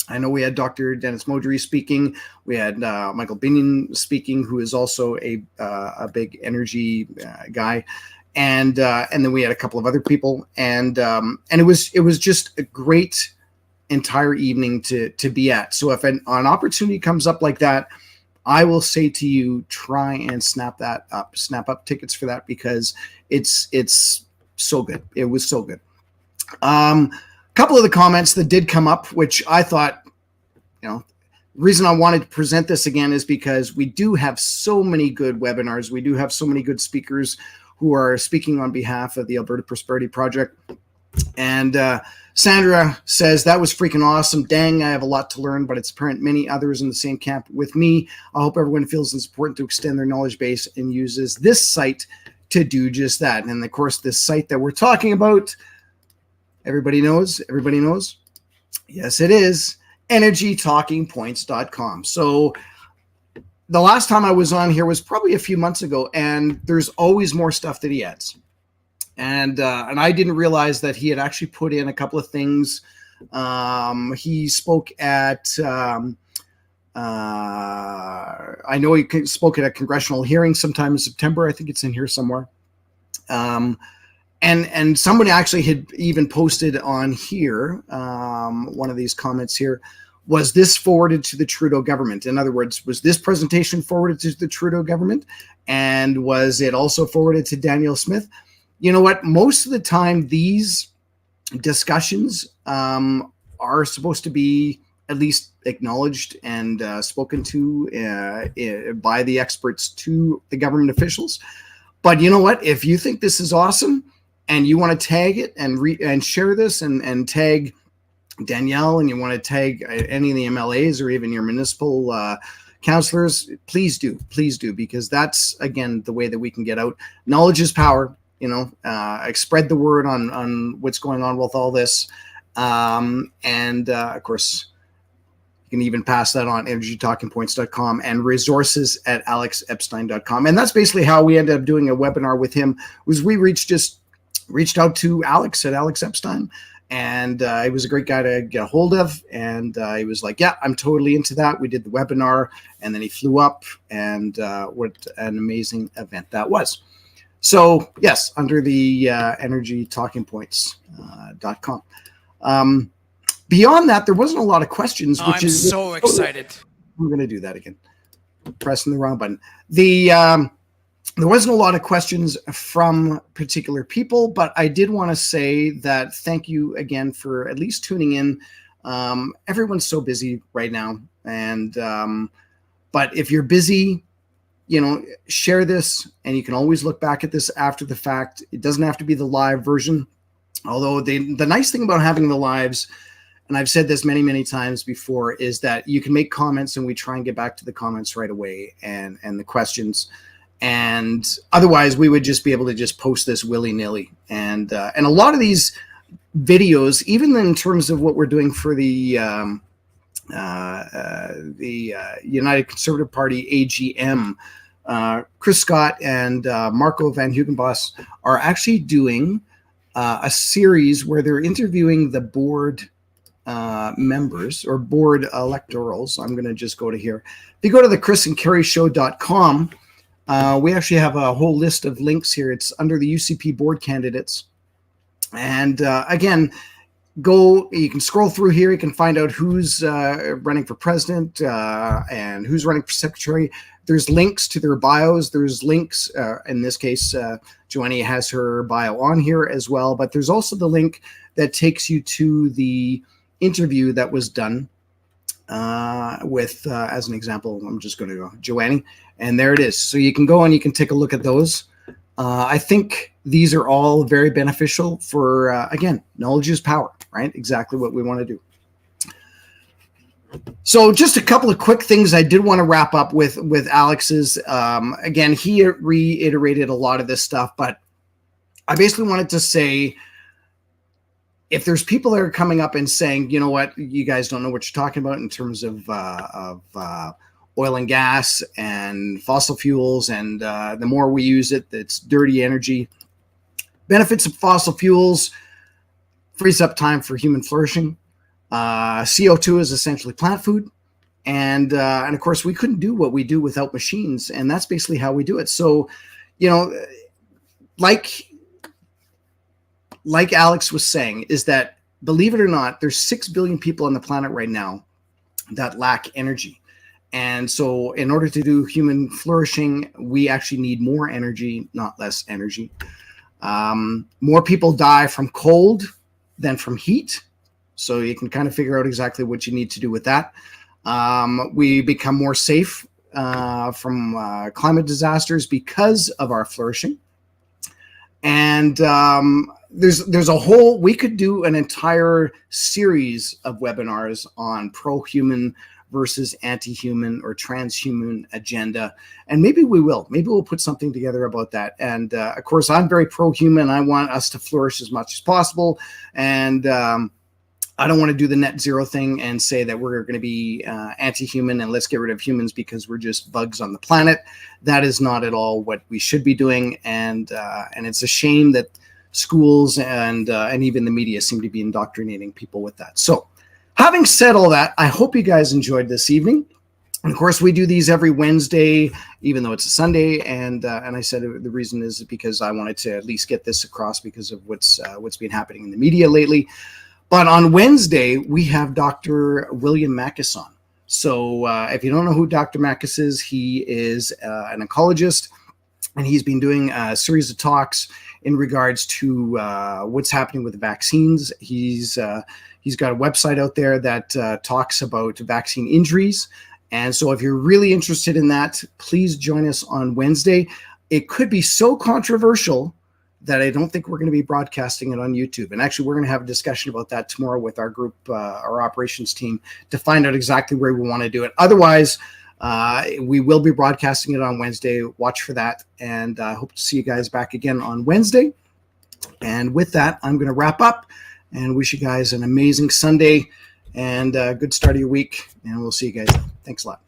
I know we had Dr. Dennis Modry speaking. We had Michael Binion speaking, who is also a big energy guy. And then we had a couple of other people. And it was just a great entire evening to be at. So if an opportunity comes up like that, I will say to you, try and snap up tickets for that, because it's so good. It was so good. Couple of the comments that did come up, which I thought, the reason I wanted to present this again is because we do have so many good webinars. We do have so many good speakers who are speaking on behalf of the Alberta Prosperity Project. And Sandra says, that was freaking awesome. Dang, I have a lot to learn, but it's apparent many others in the same camp with me. I hope everyone feels it's important to extend their knowledge base and uses this site to do just that. And of course, this site that we're talking about, everybody knows? Yes, it is energytalkingpoints.com. So the last time I was on here was probably a few months ago, and there's always more stuff that he adds. And I didn't realize that he had actually put in a couple of things. He spoke at, I know he spoke at a congressional hearing sometime in September. I think it's in here somewhere. And somebody actually had even posted on here, one of these comments here, was this forwarded to the Trudeau government? In other words, was this presentation forwarded to the Trudeau government? And was it also forwarded to Danielle Smith? You know what? Most of the time, these discussions are supposed to be at least acknowledged and spoken to by the experts to the government officials. But you know what? If you think this is awesome and you want to tag it and share this and tag Danielle, and you want to tag any of the MLAs or even your municipal councillors, please do, because that's, again, the way that we can get out. Knowledge is power. Spread the word on what's going on with all this. And of course, you can even pass that on energytalkingpoints.com and resources at alexepstein.com. And that's basically how we ended up doing a webinar with him, was we reached out to Alex at Alex Epstein. And he was a great guy to get a hold of. And he was like, yeah, I'm totally into that. We did the webinar, and then he flew up, and what an amazing event that was. So yes, under the energytalkingpoints.com. Beyond that, there wasn't a lot of questions. I'm so excited. I'm going to do that again. Pressing the wrong button. There wasn't a lot of questions from particular people, but I did want to say that thank you again for at least tuning in. Everyone's so busy right now, and but if you're busy, share this, and you can always look back at this after the fact. It doesn't have to be the live version. Although the nice thing about having the lives, and I've said this many, many times before, is that you can make comments and we try and get back to the comments right away and the questions. And otherwise we would just be able to just post this willy-nilly. And a lot of these videos, even in terms of what we're doing for the United Conservative Party AGM, Chris Scott and Marco Van Hugenbos are actually doing a series where they're interviewing the board members or board electorals. I'm going to just go to here. If you go to the chrisandkerryshow.com, we actually have a whole list of links here. It's under the UCP board candidates. And again, you can scroll through here. You can find out who's running for president and who's running for secretary. There's links to their bios. There's links, in this case, Joannie has her bio on here as well, but there's also the link that takes you to the interview that was done with, as an example, I'm just going to go Joannie, and there it is. So you can go and you can take a look at those. I think these are all very beneficial for, again, knowledge is power, right? Exactly what we want to do. So just a couple of quick things I did want to wrap up with Alex's. Again, he reiterated a lot of this stuff, but I basically wanted to say if there's people that are coming up and saying, you know what, you guys don't know what you're talking about in terms of oil and gas and fossil fuels, and the more we use it, it's dirty energy. Benefits of fossil fuels: frees up time for human flourishing. CO2 is essentially plant food. And of course, we couldn't do what we do without machines. And that's basically how we do it. So, you know, like Alex was saying, is that, believe it or not, there's 6 billion people on the planet right now that lack energy. And so in order to do human flourishing, we actually need more energy, not less energy. More people die from cold than from heat. So you can kind of figure out exactly what you need to do with that. We become more safe from climate disasters because of our flourishing. And there's a whole, we could do an entire series of webinars on pro-human versus anti-human or transhuman agenda. And maybe we will. Maybe we'll put something together about that. And of course, I'm very pro-human. I want us to flourish as much as possible. And I don't want to do the net zero thing and say that we're going to be anti-human and let's get rid of humans because we're just bugs on the planet. That is not at all what we should be doing. And it's a shame that schools and even the media seem to be indoctrinating people with that. So having said all that, I hope you guys enjoyed this evening. And of course, we do these every Wednesday, even though it's a Sunday. And I said the reason is because I wanted to at least get this across because of what's been happening in the media lately. But on Wednesday, we have Dr. William Makis on. So if you don't know who Dr. Makis is, he is an oncologist, and he's been doing a series of talks in regards to what's happening with the vaccines. He's got a website out there that talks about vaccine injuries. And so if you're really interested in that, please join us on Wednesday. It could be so controversial that I don't think we're going to be broadcasting it on YouTube. And actually, we're going to have a discussion about that tomorrow with our group, our operations team, to find out exactly where we want to do it. Otherwise, we will be broadcasting it on Wednesday. Watch for that. And I hope to see you guys back again on Wednesday. And with that, I'm going to wrap up and wish you guys an amazing Sunday and a good start of your week. And we'll see you guys. Thanks a lot.